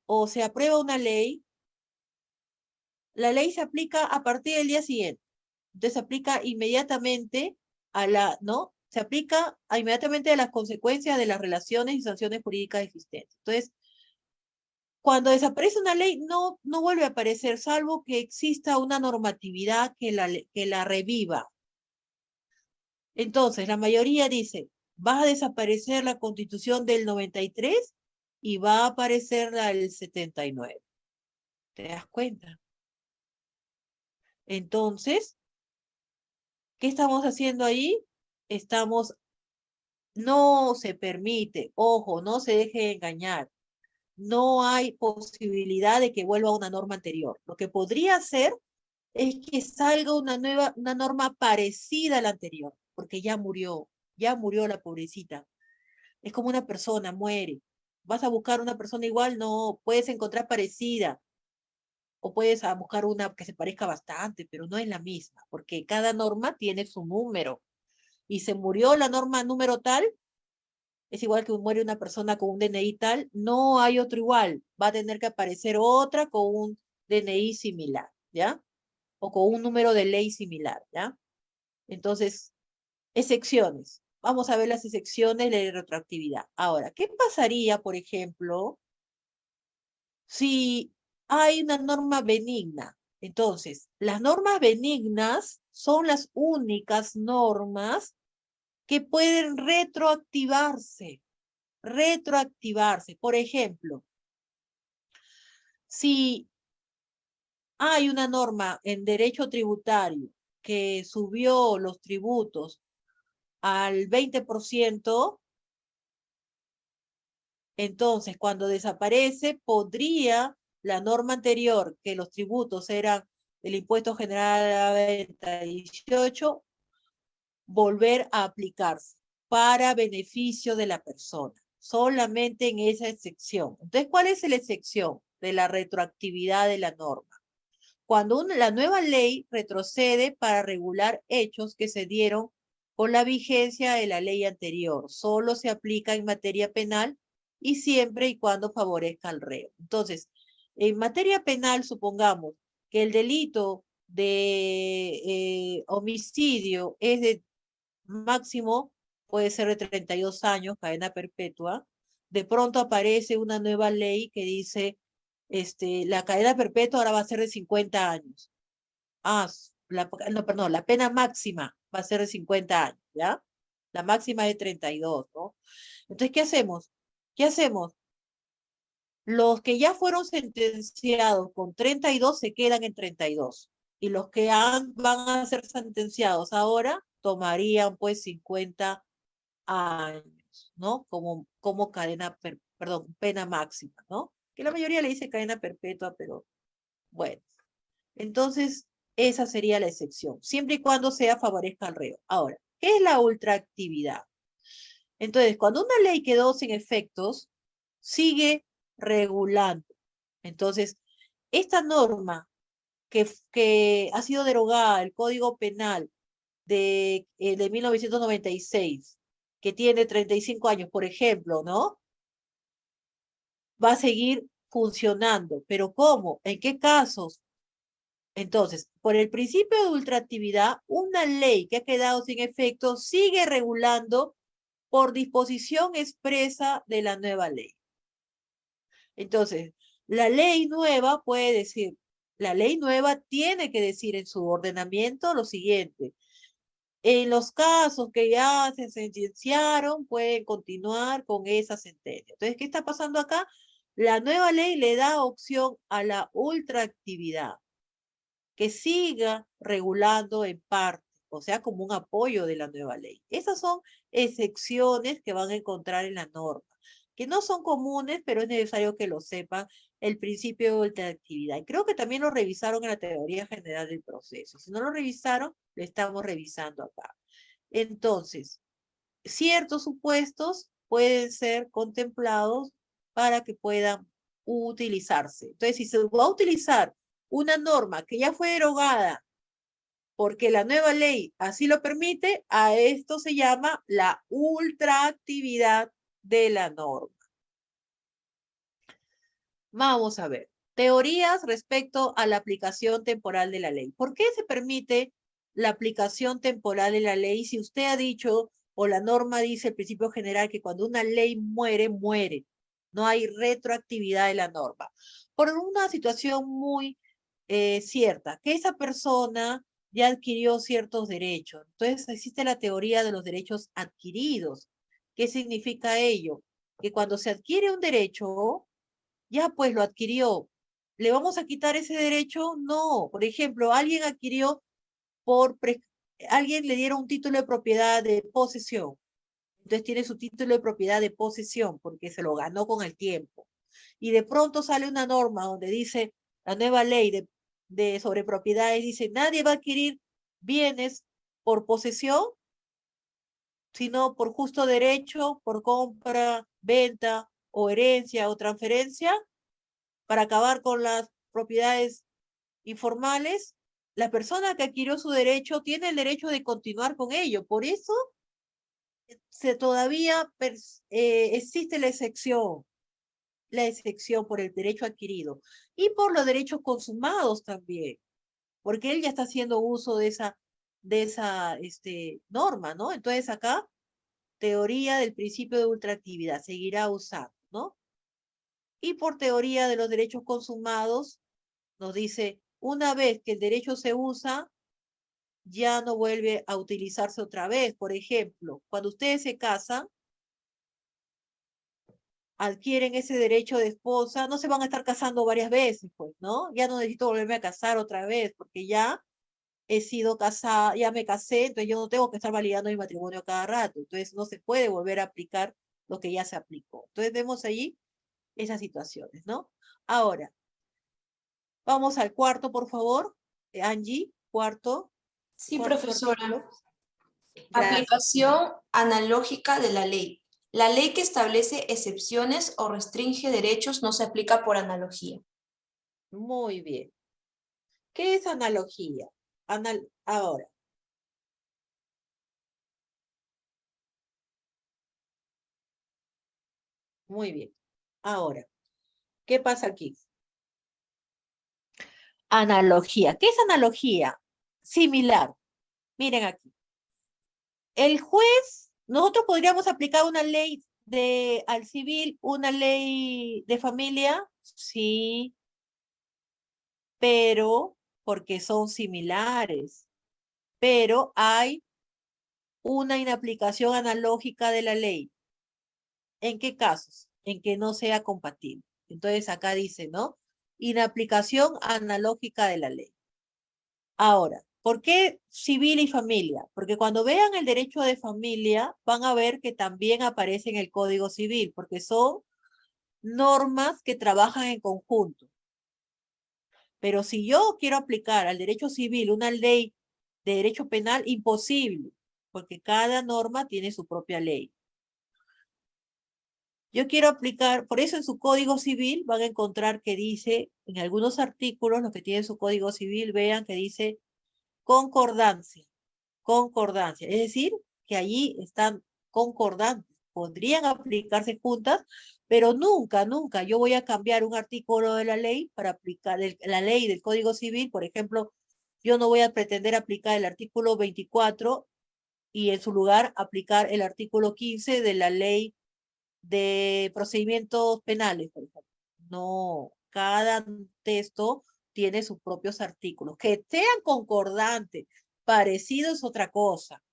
o se aprueba una ley, la ley se aplica a partir del día siguiente. Entonces se aplica inmediatamente a la, ¿no? Se aplica inmediatamente a las consecuencias de las relaciones y sanciones jurídicas existentes. Entonces, cuando desaparece una ley, no vuelve a aparecer, salvo que exista una normatividad que la reviva. Entonces, la mayoría dice, va a desaparecer la Constitución del 93 y va a aparecer la del 79. ¿Te das cuenta? Entonces, ¿qué estamos haciendo ahí? No se permite, ojo, no se deje engañar. No hay posibilidad de que vuelva a una norma anterior. Lo que podría ser es que salga una norma parecida a la anterior, porque ya murió la pobrecita. Es como una persona, muere. ¿Vas a buscar una persona igual? No, puedes encontrar parecida, o puedes buscar una que se parezca bastante, pero no es la misma, porque cada norma tiene su número. Y se murió la norma número tal, es igual que muere una persona con un DNI tal, no hay otro igual. Va a tener que aparecer otra con un DNI similar, ¿ya? O con un número de ley similar, ¿ya? Entonces, excepciones. Vamos a ver las excepciones de retroactividad. Ahora, ¿qué pasaría, por ejemplo, si hay una norma benigna? Entonces, las normas benignas son las únicas normas que pueden retroactivarse. Por ejemplo, si hay una norma en derecho tributario que subió los tributos al 20%, entonces cuando desaparece, podría la norma anterior, que los tributos eran el impuesto general a la venta 18, volver a aplicarse para beneficio de la persona, solamente en esa excepción. Entonces, ¿cuál es la excepción de la retroactividad de la norma? Cuando la nueva ley retrocede para regular hechos que se dieron con la vigencia de la ley anterior. Solo se aplica en materia penal y siempre y cuando favorezca al reo. Entonces, en materia penal, supongamos que el delito de homicidio es de máximo, puede ser de 32 años, cadena perpetua. De pronto aparece una nueva ley que dice la cadena perpetua ahora va a ser de 50 años. No, perdón, la pena máxima va a ser de 50 años. ¿ya? La máxima es 32, ¿no? Entonces, ¿qué hacemos? ¿Qué hacemos? Los que ya fueron sentenciados con 32 se quedan en 32. Y los que van a ser sentenciados ahora tomarían pues 50 años, ¿no? Como cadena, perdón, pena máxima, ¿no? Que la mayoría le dice cadena perpetua, pero bueno. Entonces, esa sería la excepción, siempre y cuando sea favorezca al reo. Ahora, ¿qué es la ultraactividad? Entonces, cuando una ley quedó sin efectos, sigue regulando. Entonces, esta norma que ha sido derogada, el Código Penal de 1996, que tiene 35 años, por ejemplo, ¿no? Va a seguir funcionando. ¿Pero cómo? ¿En qué casos? Entonces, por el principio de ultraactividad, una ley que ha quedado sin efecto sigue regulando por disposición expresa de la nueva ley. Entonces, la ley nueva puede decir, la ley nueva tiene que decir en su ordenamiento lo siguiente: en los casos que ya se sentenciaron, pueden continuar con esa sentencia. Entonces, ¿qué está pasando acá? La nueva ley le da opción a la ultraactividad, que siga regulando en parte, o sea, como un apoyo de la nueva ley. Esas son excepciones que van a encontrar en la norma, que no son comunes, pero es necesario que lo sepan, el principio de ultraactividad. Y creo que también lo revisaron en la teoría general del proceso. Si no lo revisaron, lo estamos revisando acá. Entonces, ciertos supuestos pueden ser contemplados para que puedan utilizarse. Entonces, si se va a utilizar una norma que ya fue derogada porque la nueva ley así lo permite, a esto se llama la ultraactividad de la norma. Vamos a ver. Teorías respecto a la aplicación temporal de la ley. ¿Por qué se permite la aplicación temporal de la ley si usted ha dicho o la norma dice, el principio general, que cuando una ley muere, muere? No hay retroactividad de la norma. Por una situación muy cierta, que esa persona ya adquirió ciertos derechos. Entonces existe la teoría de los derechos adquiridos. ¿Qué significa ello? Que cuando se adquiere un derecho, ya pues lo adquirió. ¿Le vamos a quitar ese derecho? No. Por ejemplo, alguien adquirió alguien le dieron un título de propiedad de posesión. Entonces tiene su título de propiedad de posesión porque se lo ganó con el tiempo. Y de pronto sale una norma donde dice, la nueva ley sobre propiedades dice, nadie va a adquirir bienes por posesión, sino por justo derecho, por compra, venta o herencia o transferencia, para acabar con las propiedades informales. La persona que adquirió su derecho tiene el derecho de continuar con ello. Por eso todavía existe la excepción por el derecho adquirido y por los derechos consumados también, porque él ya está haciendo uso de esa norma, ¿no? Entonces acá, teoría del principio de ultraactividad, seguirá usando, ¿no? Y por teoría de los derechos consumados, nos dice, una vez que el derecho se usa, ya no vuelve a utilizarse otra vez. Por ejemplo, cuando ustedes se casan, adquieren ese derecho de esposa, no se van a estar casando varias veces, pues, ¿no? Ya no necesito volverme a casar otra vez, porque ya he sido casada, ya me casé, entonces yo no tengo que estar validando mi matrimonio cada rato. Entonces no se puede volver a aplicar lo que ya se aplicó. Entonces vemos allí esas situaciones, ¿no? Ahora, vamos al cuarto, por favor. Angie, cuarto Sí, artículo. profesora. Gracias. Aplicación analógica de la ley. La ley que establece excepciones o restringe derechos no se aplica por analogía. Muy bien. ¿Qué es analogía? Ahora, muy bien. Ahora, ¿qué pasa aquí? Analogía. ¿Qué es analogía? Similar. Miren aquí. El juez, nosotros podríamos aplicar una ley al civil, una ley de familia, sí, pero porque son similares. Pero hay una inaplicación analógica de la ley. ¿En qué casos? En que no sea compatible. Entonces acá dice, ¿no? Inaplicación analógica de la ley. Ahora, ¿por qué civil y familia? Porque cuando vean el derecho de familia, van a ver que también aparece en el Código Civil, porque son normas que trabajan en conjunto. Pero si yo quiero aplicar al derecho civil una ley de derecho penal, imposible, porque cada norma tiene su propia ley. Yo quiero aplicar, por eso en su Código Civil van a encontrar que dice, en algunos artículos, los que tienen su Código Civil, vean que dice concordancia, concordancia. Es decir, que allí están concordantes. Podrían aplicarse juntas, pero nunca, nunca yo voy a cambiar un artículo de la ley para aplicar la ley del Código Civil. Por ejemplo, yo no voy a pretender aplicar el artículo 24 y en su lugar aplicar el artículo 15 de la ley de procedimientos penales, por ejemplo. No, cada texto tiene sus propios artículos. Que sean concordantes, parecidos es otra cosa.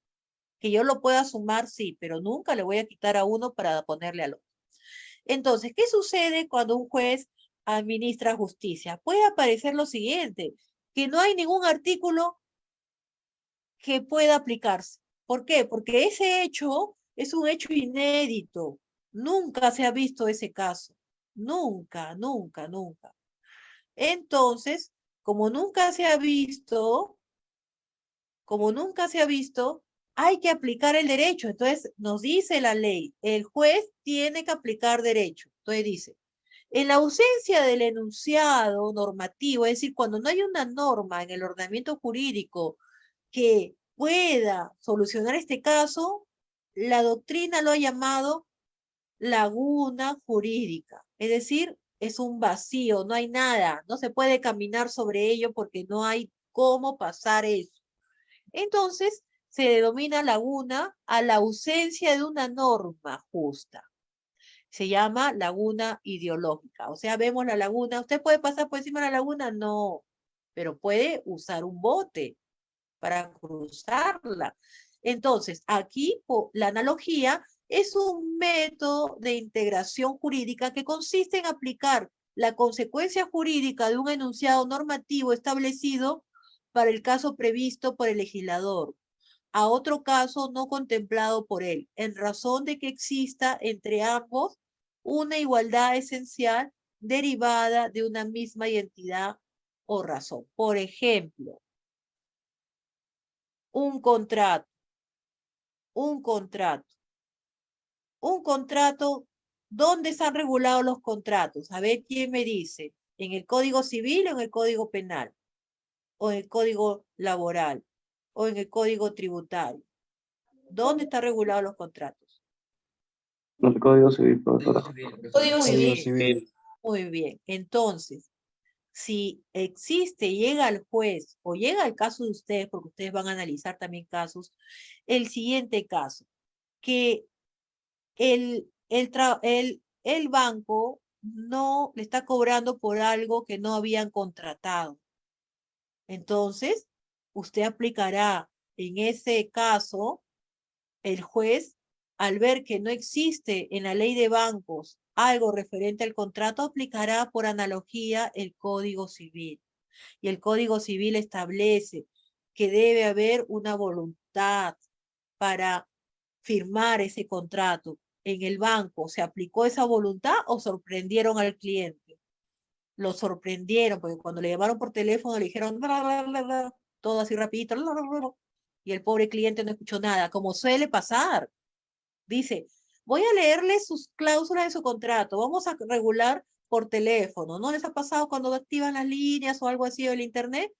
Que yo lo pueda sumar, sí, pero nunca le voy a quitar a uno para ponerle al otro. Entonces, ¿qué sucede cuando un juez administra justicia? Puede aparecer lo siguiente, que no hay ningún artículo que pueda aplicarse. ¿Por qué? Porque ese hecho es un hecho inédito. Nunca se ha visto ese caso. Nunca, nunca, nunca. Entonces, como nunca se ha visto, hay que aplicar el derecho. Entonces, nos dice la ley, el juez tiene que aplicar derecho. Entonces dice, en la ausencia del enunciado normativo, es decir, cuando no hay una norma en el ordenamiento jurídico que pueda solucionar este caso, la doctrina lo ha llamado laguna jurídica. Es decir, es un vacío, no hay nada, no se puede caminar sobre ello porque no hay cómo pasar eso. Entonces, se denomina laguna a la ausencia de una norma justa. Se llama laguna ideológica. O sea, vemos la laguna. ¿Usted puede pasar por encima de la laguna? No, pero puede usar un bote para cruzarla. Entonces, aquí la analogía es un método de integración jurídica que consiste en aplicar la consecuencia jurídica de un enunciado normativo establecido para el caso previsto por el legislador a otro caso no contemplado por él, en razón de que exista entre ambos una igualdad esencial derivada de una misma identidad o razón. Por ejemplo, un contrato, un contrato, un contrato, ¿dónde están regulados los contratos? A ver quién me dice, ¿en el Código Civil o en el Código Penal? ¿O en el Código Laboral? ¿O en el Código Tributario? ¿Dónde están regulados los contratos? El Código Civil, profesora. Código Muy Civil. bien, muy bien. Entonces, si existe, llega al juez o llega al caso de ustedes, porque ustedes van a analizar también casos, el siguiente caso, que el banco no le está cobrando por algo que no habían contratado. Entonces, usted aplicará en ese caso, el juez, al ver que no existe en la ley de bancos algo referente al contrato, aplicará por analogía el Código Civil. Y el Código Civil establece que debe haber una voluntad para firmar ese contrato. En el banco, ¿se aplicó esa voluntad o sorprendieron al cliente? Lo sorprendieron, porque cuando le llamaron por teléfono le dijeron bla, bla, bla, bla, todo así rapidito, bla, bla, bla, y el pobre cliente no escuchó nada, como suele pasar. Dice, voy a leerle sus cláusulas de su contrato, vamos a regular por teléfono. ¿No les ha pasado cuando activan las líneas o algo así del internet?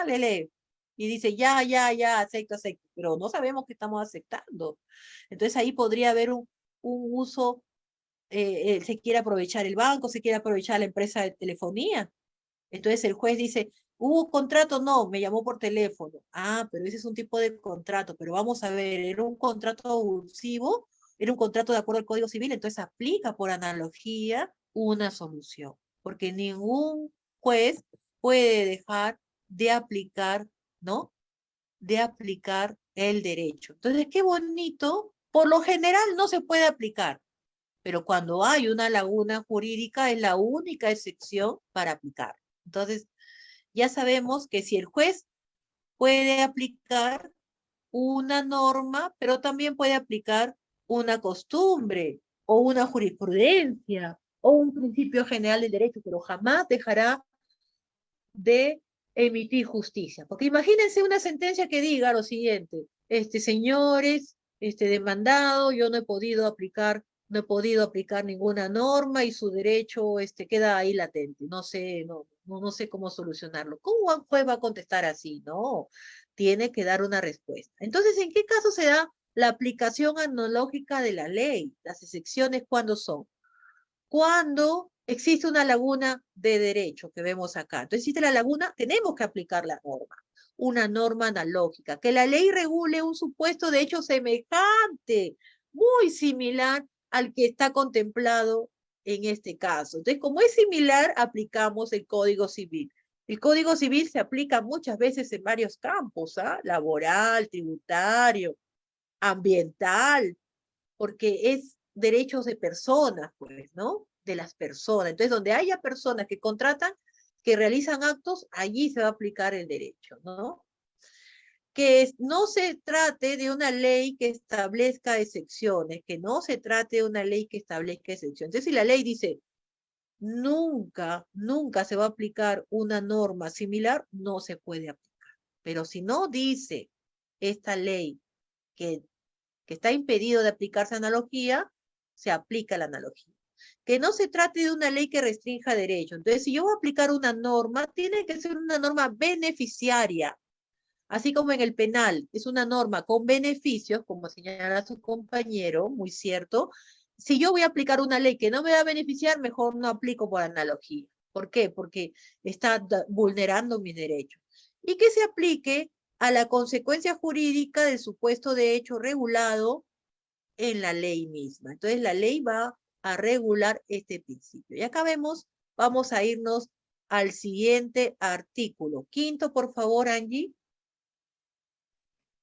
Le lee. Y dice, ya, acepto, acepto. Pero no sabemos qué estamos aceptando. Entonces ahí podría haber un uso, se quiere aprovechar el banco, se quiere aprovechar la empresa de telefonía. Entonces el juez dice, ¿hubo contrato? No, me llamó por teléfono. Ah, pero ese es un tipo de contrato, pero vamos a ver, ¿era un contrato abusivo? ¿Era un contrato de acuerdo al Código Civil? Entonces aplica por analogía una solución, porque ningún juez puede dejar de aplicar, ¿no? de aplicar el derecho. Entonces, qué bonito. Por lo general no se puede aplicar, pero cuando hay una laguna jurídica es la única excepción para aplicar. Entonces, ya sabemos que si el juez puede aplicar una norma, pero también puede aplicar una costumbre o una jurisprudencia o un principio general del derecho, pero jamás dejará de emitir justicia. Porque imagínense una sentencia que diga lo siguiente: señores, demandado, yo no he podido aplicar ninguna norma y su derecho queda ahí latente. No sé, no sé cómo solucionarlo. ¿Cómo un juez va a contestar así? No, tiene que dar una respuesta. Entonces, ¿en qué caso se da la aplicación analógica de la ley? Las excepciones, ¿cuándo son? Cuando existe una laguna de derecho que vemos acá. Entonces, existe la laguna, tenemos que aplicar la norma, una norma analógica, que la ley regule un supuesto de hecho semejante, muy similar al que está contemplado en este caso. Entonces, como es similar, aplicamos el Código Civil. El Código Civil se aplica muchas veces en varios campos, ¿ah? Laboral, tributario, ambiental, porque es derechos de personas, pues, ¿no? De las personas. Entonces, donde haya personas que contratan, que realizan actos, allí se va a aplicar el derecho, ¿no? Que no se trate de una ley que establezca excepciones, que no se trate de una ley que establezca excepciones. Entonces, si la ley dice, nunca se va a aplicar una norma similar, no se puede aplicar. Pero si no dice esta ley que está impedido de aplicarse analogía, se aplica la analogía. Que no se trate de una ley que restrinja derechos. Entonces, si yo voy a aplicar una norma, tiene que ser una norma beneficiaria. Así como en el penal es una norma con beneficios, como señala su compañero, muy cierto. Si yo voy a aplicar una ley que no me va a beneficiar, mejor no aplico por analogía. ¿Por qué? Porque está vulnerando mis derechos. Y que se aplique a la consecuencia jurídica del supuesto de hecho regulado en la ley misma. Entonces, la ley va a regular este principio. Y acá vamos a irnos al siguiente artículo. Quinto, por favor, Angie.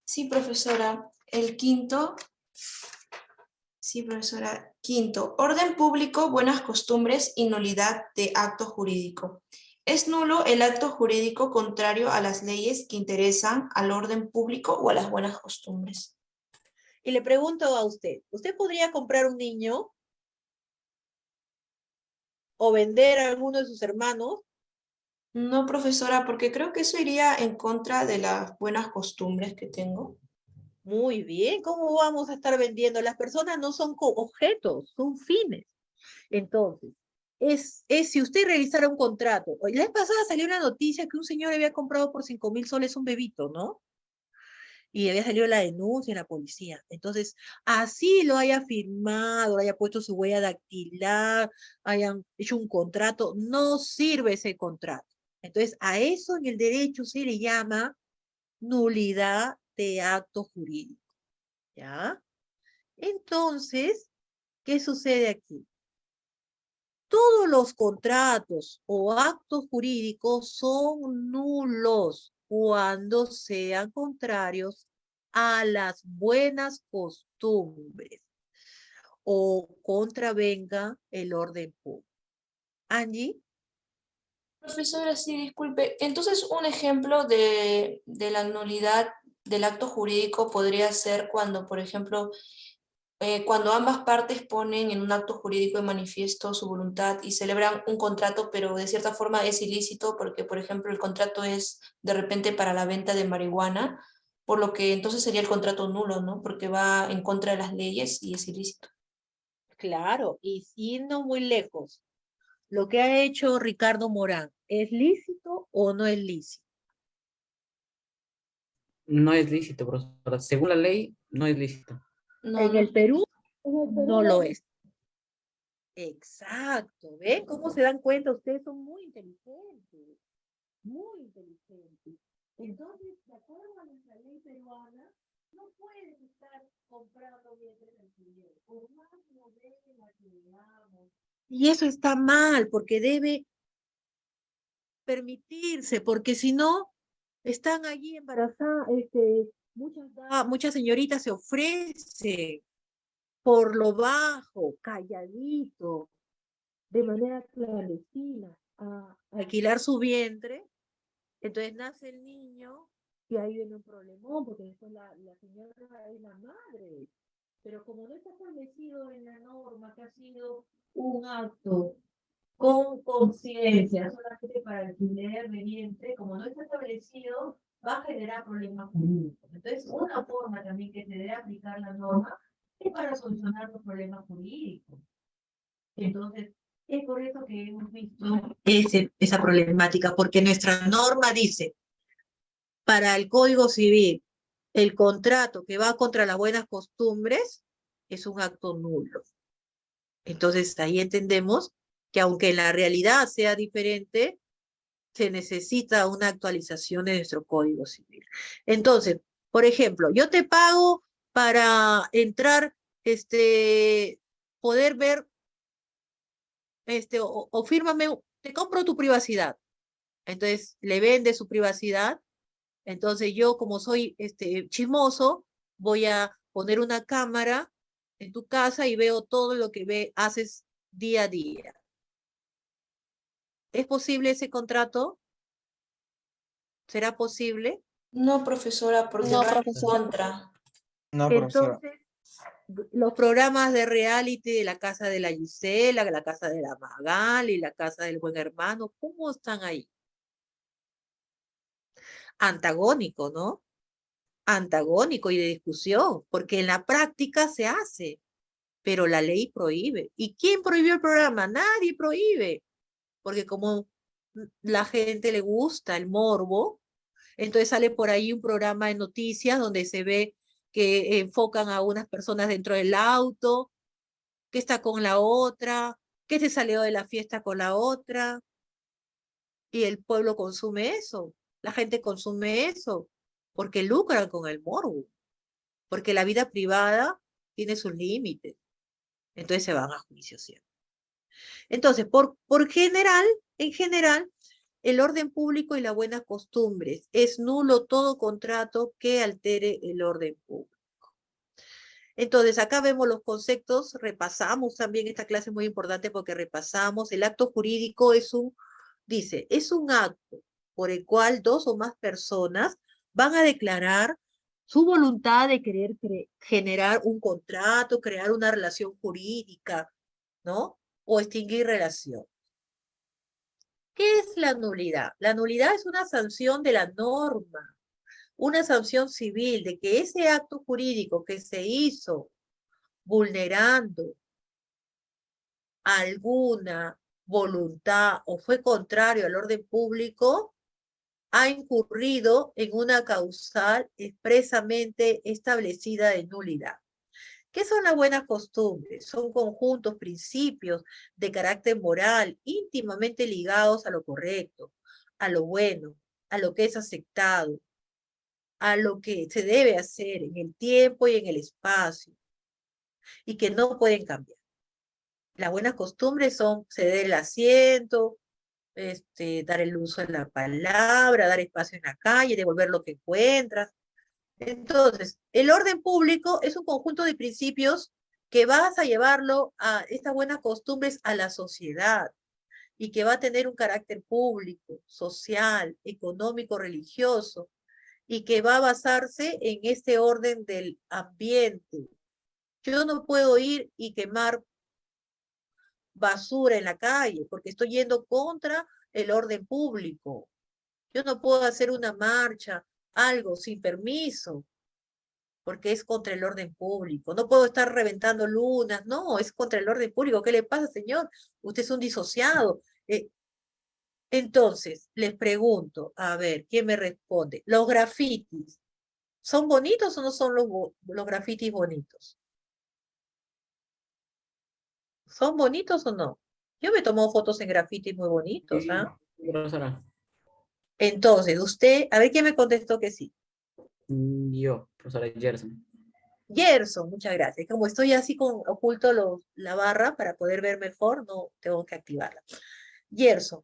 Sí, profesora. El quinto. Sí, profesora. Quinto, orden público, buenas costumbres y nulidad de acto jurídico. Es nulo el acto jurídico contrario a las leyes que interesan al orden público o a las buenas costumbres. Y le pregunto a usted, ¿usted podría comprar un niño o vender a alguno de sus hermanos? No, profesora, porque creo que eso iría en contra de las buenas costumbres que tengo. Muy bien, ¿cómo vamos a estar vendiendo? Las personas no son objetos, son fines. Entonces, si usted realizara un contrato, la vez pasada salió una noticia que un señor había comprado por 5.000 soles un bebito, ¿no? Y había salido la denuncia en la policía. Entonces, así lo haya firmado, haya puesto su huella dactilar, hayan hecho un contrato, no sirve ese contrato. Entonces, a eso en el derecho se le llama nulidad de acto jurídico, ¿ya? Entonces, ¿qué sucede aquí? Todos los contratos o actos jurídicos son nulos cuando sean contrarios a las buenas costumbres o contravenga el orden público. Angie, Profesora, sí, disculpe. Entonces, un ejemplo de la nulidad del acto jurídico podría ser cuando, por ejemplo, cuando ambas partes ponen en un acto jurídico de manifiesto su voluntad y celebran un contrato, pero de cierta forma es ilícito porque, por ejemplo, el contrato es de repente para la venta de marihuana, por lo que entonces sería el contrato nulo, ¿no? Porque va en contra de las leyes y es ilícito. claro, y siendo muy lejos, lo que ha hecho Ricardo Morán, ¿es lícito o no es lícito? No es lícito, profesora. Según la ley, no es lícito. No, En no. el Perú no lo es. Exacto, ¿ven cómo se dan cuenta? Ustedes son muy inteligentes, muy inteligentes. Entonces, de acuerdo a nuestra ley peruana, no puedes estar comprando bienes de alquiler, por más novela que veamos. Y eso está mal, porque debe permitirse, porque si no, están allí embarazadas, muchas señoritas se ofrecen por lo bajo, calladito, de manera clandestina, a alquilar su vientre. Entonces nace el niño y ahí viene un problemón, porque después la señora es la madre. Pero como no está establecido en la norma que ha sido un acto con conciencia, solamente para alquiler de vientre, como no está establecido, va a generar problemas jurídicos. Entonces, una forma también que se debe aplicar la norma es para solucionar los problemas jurídicos. Entonces, es por eso que hemos visto esa problemática, porque nuestra norma dice, para el Código Civil, el contrato que va contra las buenas costumbres es un acto nulo. Entonces, ahí entendemos que aunque en la realidad sea diferente, se necesita una actualización de nuestro Código Civil. Entonces, por ejemplo, yo te pago para entrar, poder ver, o fírmame, te compro tu privacidad. Entonces, le vende su privacidad. Entonces, yo como soy chismoso, voy a poner una cámara en tu casa y veo todo lo que haces día a día. ¿Es posible ese contrato? ¿Será posible? No, profesora, porque No, va en profesora. contra. No, profesora. Entonces, los programas de reality de la casa de la Gisela, la casa de la Magali, la casa del buen hermano, ¿cómo están ahí? Antagónico, ¿no? Antagónico y de discusión, porque en la práctica se hace, pero la ley prohíbe. ¿Y quién prohibió el programa? Nadie prohíbe, porque como la gente le gusta el morbo, entonces sale por ahí un programa de noticias donde se ve que enfocan a unas personas dentro del auto, que está con la otra, que se salió de la fiesta con la otra, y el pueblo consume eso, la gente consume eso, porque lucran con el morbo, porque la vida privada tiene sus límites, entonces se van a juicio siempre. Entonces, en general, el orden público y las buenas costumbres es nulo todo contrato que altere el orden público. Entonces, acá vemos los conceptos, repasamos también esta clase es muy importante porque repasamos, el acto jurídico dice, es un acto por el cual dos o más personas van a declarar su voluntad de querer generar un contrato, crear una relación jurídica, ¿no? O extinguir relación. ¿Qué es la nulidad? La nulidad es una sanción de la norma, una sanción civil de que ese acto jurídico que se hizo vulnerando alguna voluntad o fue contrario al orden público, ha incurrido en una causal expresamente establecida de nulidad. ¿Qué son las buenas costumbres? Son conjuntos, principios de carácter moral íntimamente ligados a lo correcto, a lo bueno, a lo que es aceptado, a lo que se debe hacer en el tiempo y en el espacio, y que no pueden cambiar. Las buenas costumbres son ceder el asiento, dar el uso de la palabra, dar espacio en la calle, devolver lo que encuentras. Entonces, el orden público es un conjunto de principios que vas a llevarlo a estas buenas costumbres a la sociedad y que va a tener un carácter público, social, económico, religioso y que va a basarse en este orden del ambiente. Yo no puedo ir y quemar basura en la calle porque estoy yendo contra el orden público. Yo no puedo hacer una marcha, algo sin permiso, porque es contra el orden público. No puedo estar reventando lunas, no, es contra el orden público. ¿Qué le pasa, señor? Usted es un disociado. Entonces, les pregunto, a ver, ¿quién me responde? ¿Los grafitis son bonitos o no son los grafitis bonitos? ¿Son bonitos o no? Yo me tomo fotos en grafitis muy bonitos, ¿ah? Profesora. Entonces, usted, a ver quién me contestó que sí. Yo, profesora Gerson. Gerson, muchas gracias. Como estoy así con oculto la barra para poder ver mejor, no tengo que activarla. Gerson,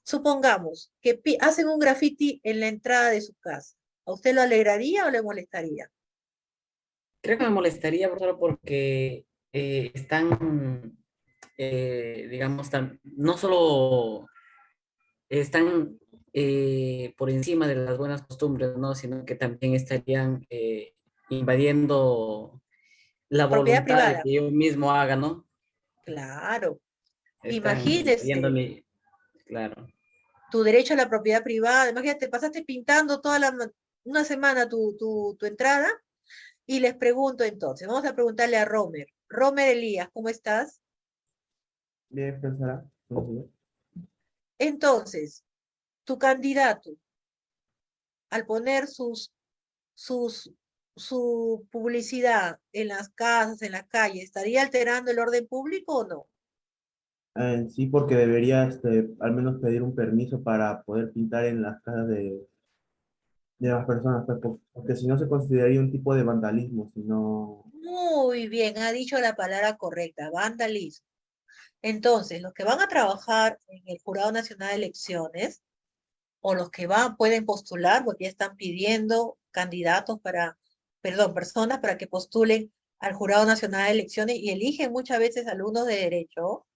Supongamos que hacen un graffiti en la entrada de su casa. ¿A usted lo alegraría o le molestaría? Creo que me molestaría solo porque están, digamos, no solo están por encima de las buenas costumbres, ¿no? Sino que también estarían invadiendo la Propiedad voluntad de privada. que yo mismo haga, ¿no? Claro. Están invadiendo Imagínese mi, claro. tu derecho a la propiedad privada. Imagínate, pasaste pintando una semana tu entrada y les pregunto entonces. Vamos a preguntarle a Romer. Romer Elías, ¿cómo estás? Bien, profesora. Buenos días. Entonces, tu candidato, al poner sus, su publicidad en las casas, en las calles, ¿estaría alterando el orden público o no? Sí, porque debería al menos pedir un permiso para poder pintar en las casas de las personas, pues, porque si no se consideraría un tipo de vandalismo, si no... Muy bien, ha dicho la palabra correcta, vandalismo. Entonces, los que van a trabajar en el Jurado Nacional de Elecciones, o los que pueden postular, porque ya están pidiendo candidatos perdón, personas para que postulen al Jurado Nacional de Elecciones y eligen muchas veces alumnos de derecho,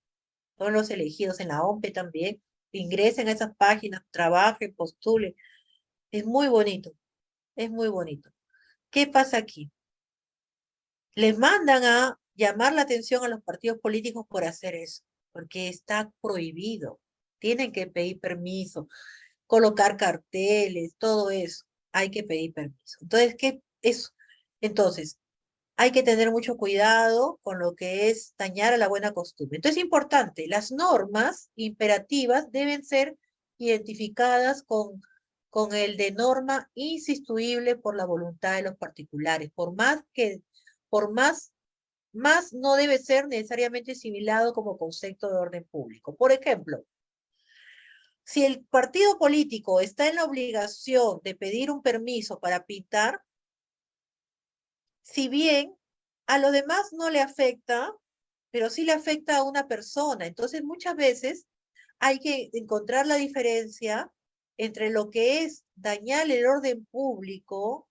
son los elegidos en la OMPE también, ingresen a esas páginas, trabajen, postulen. Es muy bonito, es muy bonito. ¿Qué pasa aquí? Les mandan a llamar la atención a los partidos políticos por hacer eso, porque está prohibido. Tienen que pedir permiso, colocar carteles, todo eso. Hay que pedir permiso. Entonces, ¿qué es? Entonces, hay que tener mucho cuidado con lo que es dañar a la buena costumbre. Entonces, es importante, las normas imperativas deben ser identificadas con el de norma insustituible por la voluntad de los particulares, por más no debe ser necesariamente asimilado como concepto de orden público. Por ejemplo, si el partido político está en la obligación de pedir un permiso para pintar, si bien a los demás no le afecta, pero sí le afecta a una persona. Entonces, muchas veces hay que encontrar la diferencia entre lo que es dañar el orden público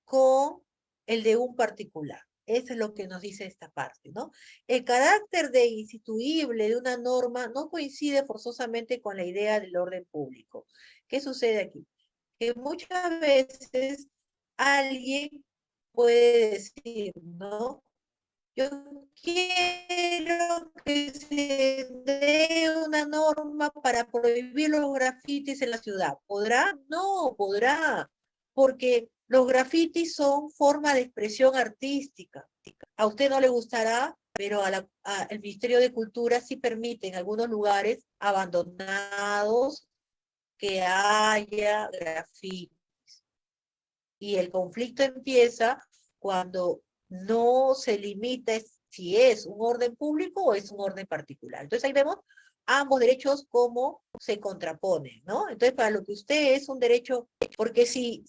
con el de un particular. Eso es lo que nos dice esta parte, ¿no? El carácter de instituible de una norma no coincide forzosamente con la idea del orden público. ¿Qué sucede aquí? Que muchas veces alguien puede decir, ¿no? Yo quiero que se dé una norma para prohibir los grafitis en la ciudad. ¿Podrá? No, podrá, porque los grafitis son forma de expresión artística. A usted no le gustará, pero el Ministerio de Cultura sí permite en algunos lugares abandonados que haya grafitis. Y el conflicto empieza cuando no se limita si es un orden público o es un orden particular. Entonces ahí vemos ambos derechos cómo se contraponen, ¿no? Entonces para lo que usted es un derecho, porque si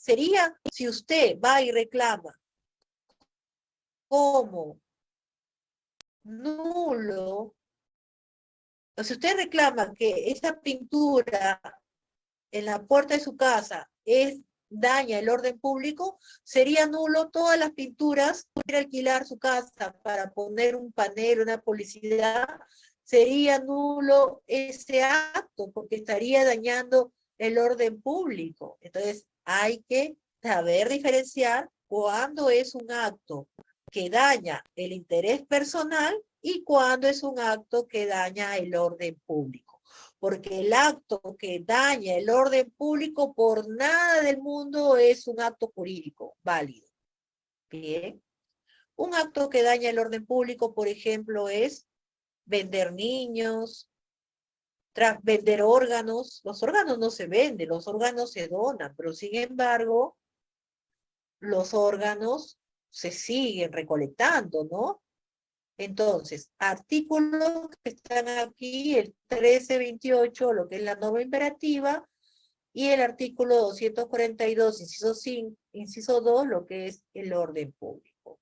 usted va y reclama como nulo, o si usted reclama que esa pintura en la puerta de su casa daña el orden público, sería nulo todas las pinturas, ir a alquilar su casa para poner un panel, una publicidad, sería nulo ese acto porque estaría dañando el orden público. Entonces hay que saber diferenciar cuándo es un acto que daña el interés personal y cuándo es un acto que daña el orden público. Porque el acto que daña el orden público por nada del mundo es un acto jurídico válido. Bien. Un acto que daña el orden público, por ejemplo, es vender niños, vender órganos. Los órganos no se venden, los órganos se donan, pero sin embargo, los órganos se siguen recolectando, ¿no? Entonces, artículos que están aquí, el 1328, lo que es la norma imperativa, y el artículo 242, inciso 5, inciso 2, lo que es el orden público.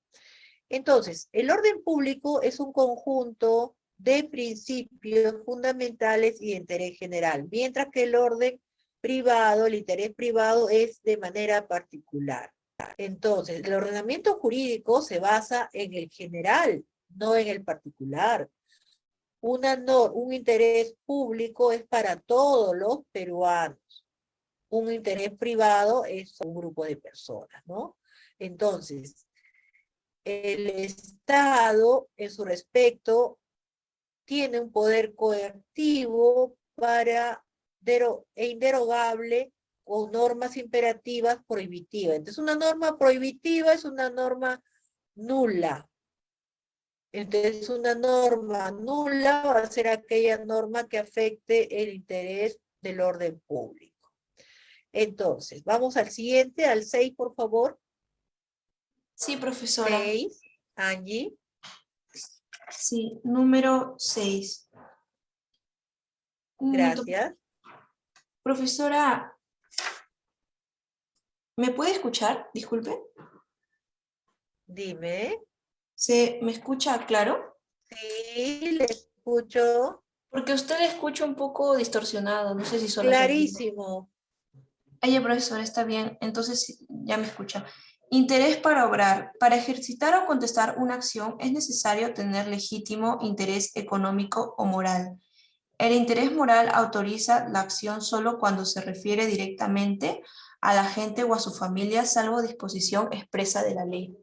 Entonces, el orden público es un conjunto de principios fundamentales y de interés general, mientras que el orden privado, el interés privado es de manera particular. Entonces, el ordenamiento jurídico se basa en el general, no en el particular. Un interés público es para todos los peruanos. Un interés privado es un grupo de personas, ¿no? Entonces, el Estado, en su respecto, tiene un poder coercitivo e inderogable con normas imperativas prohibitivas. Entonces, una norma prohibitiva es una norma nula. Entonces, una norma nula va a ser aquella norma que afecte el interés del orden público. Entonces, vamos al siguiente, al 6, por favor. Sí, profesora. 6, Angie. Sí, número 6. Gracias. Profesora, ¿me puede escuchar? Disculpe. Dime. ¿Me escucha claro? Sí, le escucho. Porque usted le escucha un poco distorsionado, no sé si solo soy yo. Clarísimo. Oye, profesora, está bien, entonces sí, ya me escucha. Interés para obrar. Para ejercitar o contestar una acción es necesario tener legítimo interés económico o moral. El interés moral autoriza la acción solo cuando se refiere directamente a la gente o a su familia, salvo disposición expresa de la ley.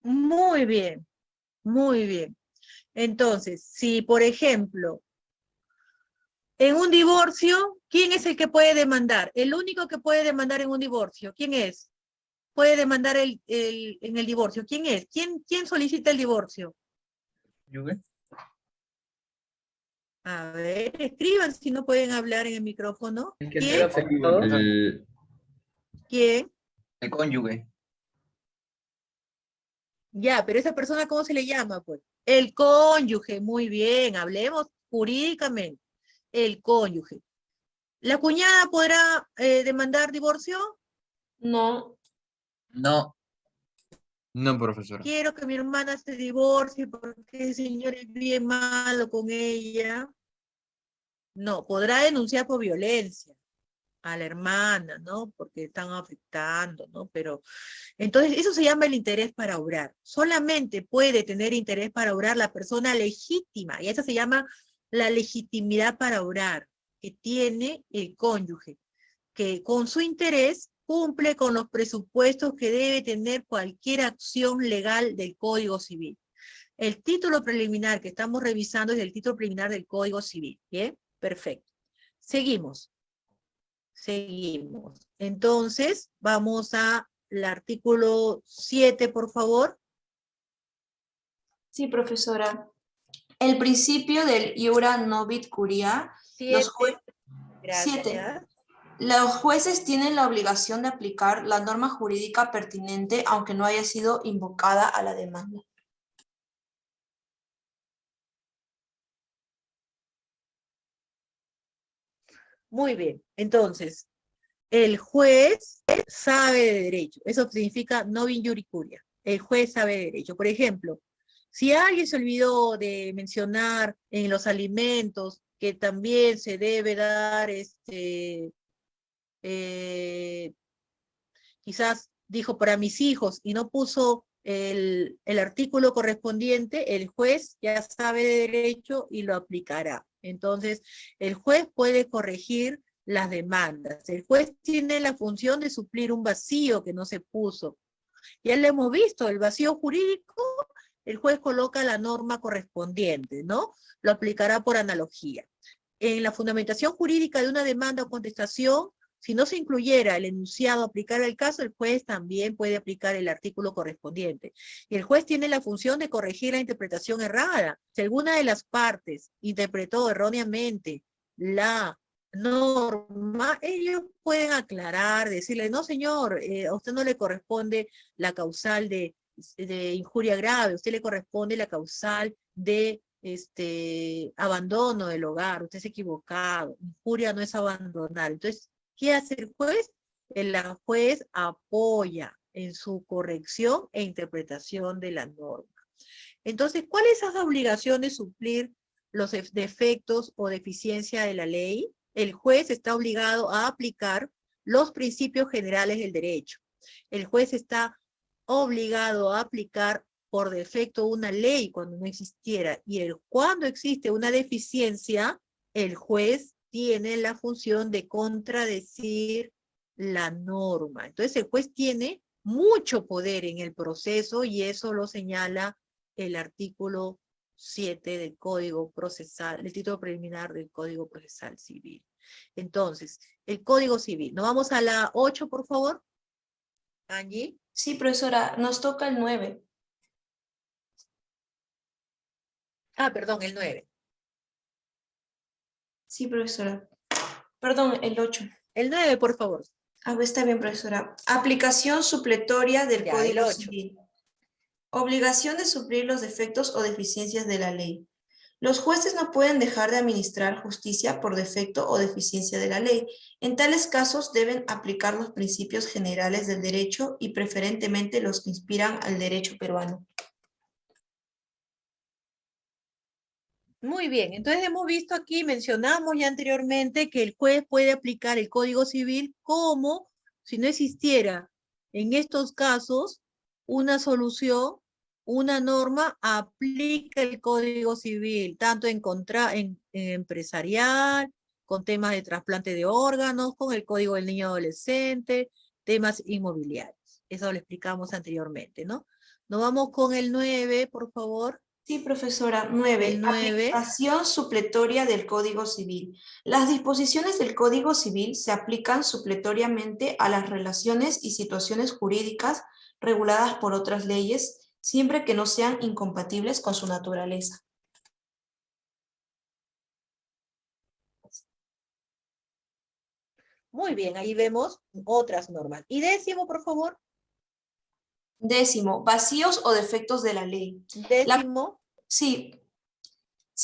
Muy bien, muy bien. Entonces, si por ejemplo, en un divorcio, ¿quién es el que puede demandar? El único que puede demandar en un divorcio, ¿quién es? Puede demandar en el divorcio. ¿Quién es? ¿Quién solicita el divorcio? A ver, escriban si no pueden hablar en el micrófono. El que ¿Quién? será afectado. ¿Quién? El cónyuge. Ya, pero esa persona, ¿cómo se le llama? Pues el cónyuge, muy bien, hablemos jurídicamente. El cónyuge. ¿La cuñada podrá demandar divorcio? No, No. No, profesora. Quiero que mi hermana se divorcie porque el señor es bien malo con ella. No, podrá denunciar por violencia a la hermana, ¿no? Porque están afectando, ¿no? Pero, entonces, eso se llama el interés para obrar. Solamente puede tener interés para obrar la persona legítima, y esa se llama la legitimidad para obrar, que tiene el cónyuge, que con su interés cumple con los presupuestos que debe tener cualquier acción legal del Código Civil. El título preliminar que estamos revisando es el título preliminar del Código Civil, ¿bien? Perfecto. Seguimos. Seguimos. Entonces, vamos al artículo 7, por favor. sí, profesora. El principio del iura novit curia, los 7, Siete. gracias. Los jueces tienen la obligación de aplicar la norma jurídica pertinente aunque no haya sido invocada a la demanda. Muy bien. Entonces, el juez sabe de derecho. Eso significa novin iura curia. El juez sabe de derecho. Por ejemplo, si alguien se olvidó de mencionar en los alimentos que también se debe dar, quizás dijo para mis hijos y no puso el artículo correspondiente, el juez ya sabe de derecho y lo aplicará. Entonces, el juez puede corregir las demandas. El juez tiene la función de suplir un vacío que no se puso. Ya lo hemos visto, el vacío jurídico, el juez coloca la norma correspondiente, ¿no? Lo aplicará por analogía. En la fundamentación jurídica de una demanda o contestación, si no se incluyera el enunciado a aplicar el caso, el juez también puede aplicar el artículo correspondiente. Y el juez tiene la función de corregir la interpretación errada. Si alguna de las partes interpretó erróneamente la norma, ellos pueden aclarar, decirle, no señor, a usted no le corresponde la causal de injuria grave, a usted le corresponde la causal de abandono del hogar, usted es equivocado, injuria no es abandonar. Entonces, ¿qué hace el juez? El juez apoya en su corrección e interpretación de la norma. Entonces, ¿cuál es esa obligación de suplir los defectos o deficiencia de la ley? El juez está obligado a aplicar los principios generales del derecho. El juez está obligado a aplicar por defecto una ley cuando no existiera, y cuando existe una deficiencia, el juez tiene la función de contradecir la norma. Entonces el juez tiene mucho poder en el proceso, y eso lo señala el artículo 7 del Código Procesal, el título preliminar del Código Procesal Civil. Entonces, el Código Civil. ¿Nos vamos a la 8, por favor? Angie. Sí, profesora, nos toca el 9. Ah, perdón, el 9. Sí, profesora. Perdón, el 8. El 9, por favor. Ah, está bien, profesora. Aplicación supletoria del Ya, el Código 8. Civil. Obligación de suplir los defectos o deficiencias de la ley. Los jueces no pueden dejar de administrar justicia por defecto o deficiencia de la ley. En tales casos deben aplicar los principios generales del derecho y preferentemente los que inspiran al derecho peruano. Muy bien, entonces hemos visto aquí, mencionamos ya anteriormente que el juez puede aplicar el Código Civil como si no existiera en estos casos una solución, una norma, aplica el Código Civil, tanto en empresarial, con temas de trasplante de órganos, con el Código del Niño Adolescente, temas inmobiliarios. Eso lo explicamos anteriormente, ¿no? Nos vamos con el 9, por favor. Sí, profesora. 9. El 9. Aplicación supletoria del Código Civil. Las disposiciones del Código Civil se aplican supletoriamente a las relaciones y situaciones jurídicas reguladas por otras leyes, siempre que no sean incompatibles con su naturaleza. Muy bien, ahí vemos otras normas. Y 10, por favor. 10. Vacíos o defectos de la ley. 10. Sí,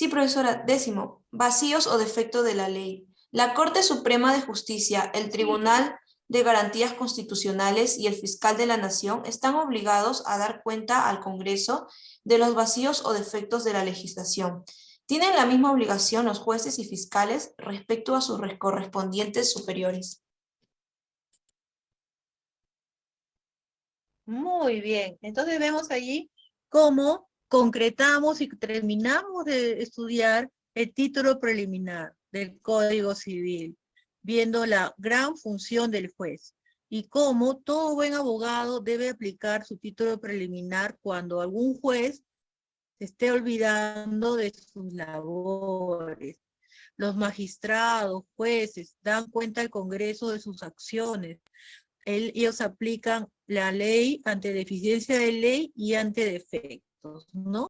profesora. 10. Vacíos o defectos de la ley. La Corte Suprema de Justicia, el Tribunal de Garantías Constitucionales y el Fiscal de la Nación están obligados a dar cuenta al Congreso de los vacíos o defectos de la legislación. Tienen la misma obligación los jueces y fiscales respecto a sus correspondientes superiores. Muy bien, entonces vemos allí cómo concretamos y terminamos de estudiar el título preliminar del Código Civil, viendo la gran función del juez y cómo todo buen abogado debe aplicar su título preliminar cuando algún juez se esté olvidando de sus labores. Los magistrados, jueces, dan cuenta al Congreso de sus acciones. Ellos aplican la ley ante deficiencia de ley y ante defectos, ¿no?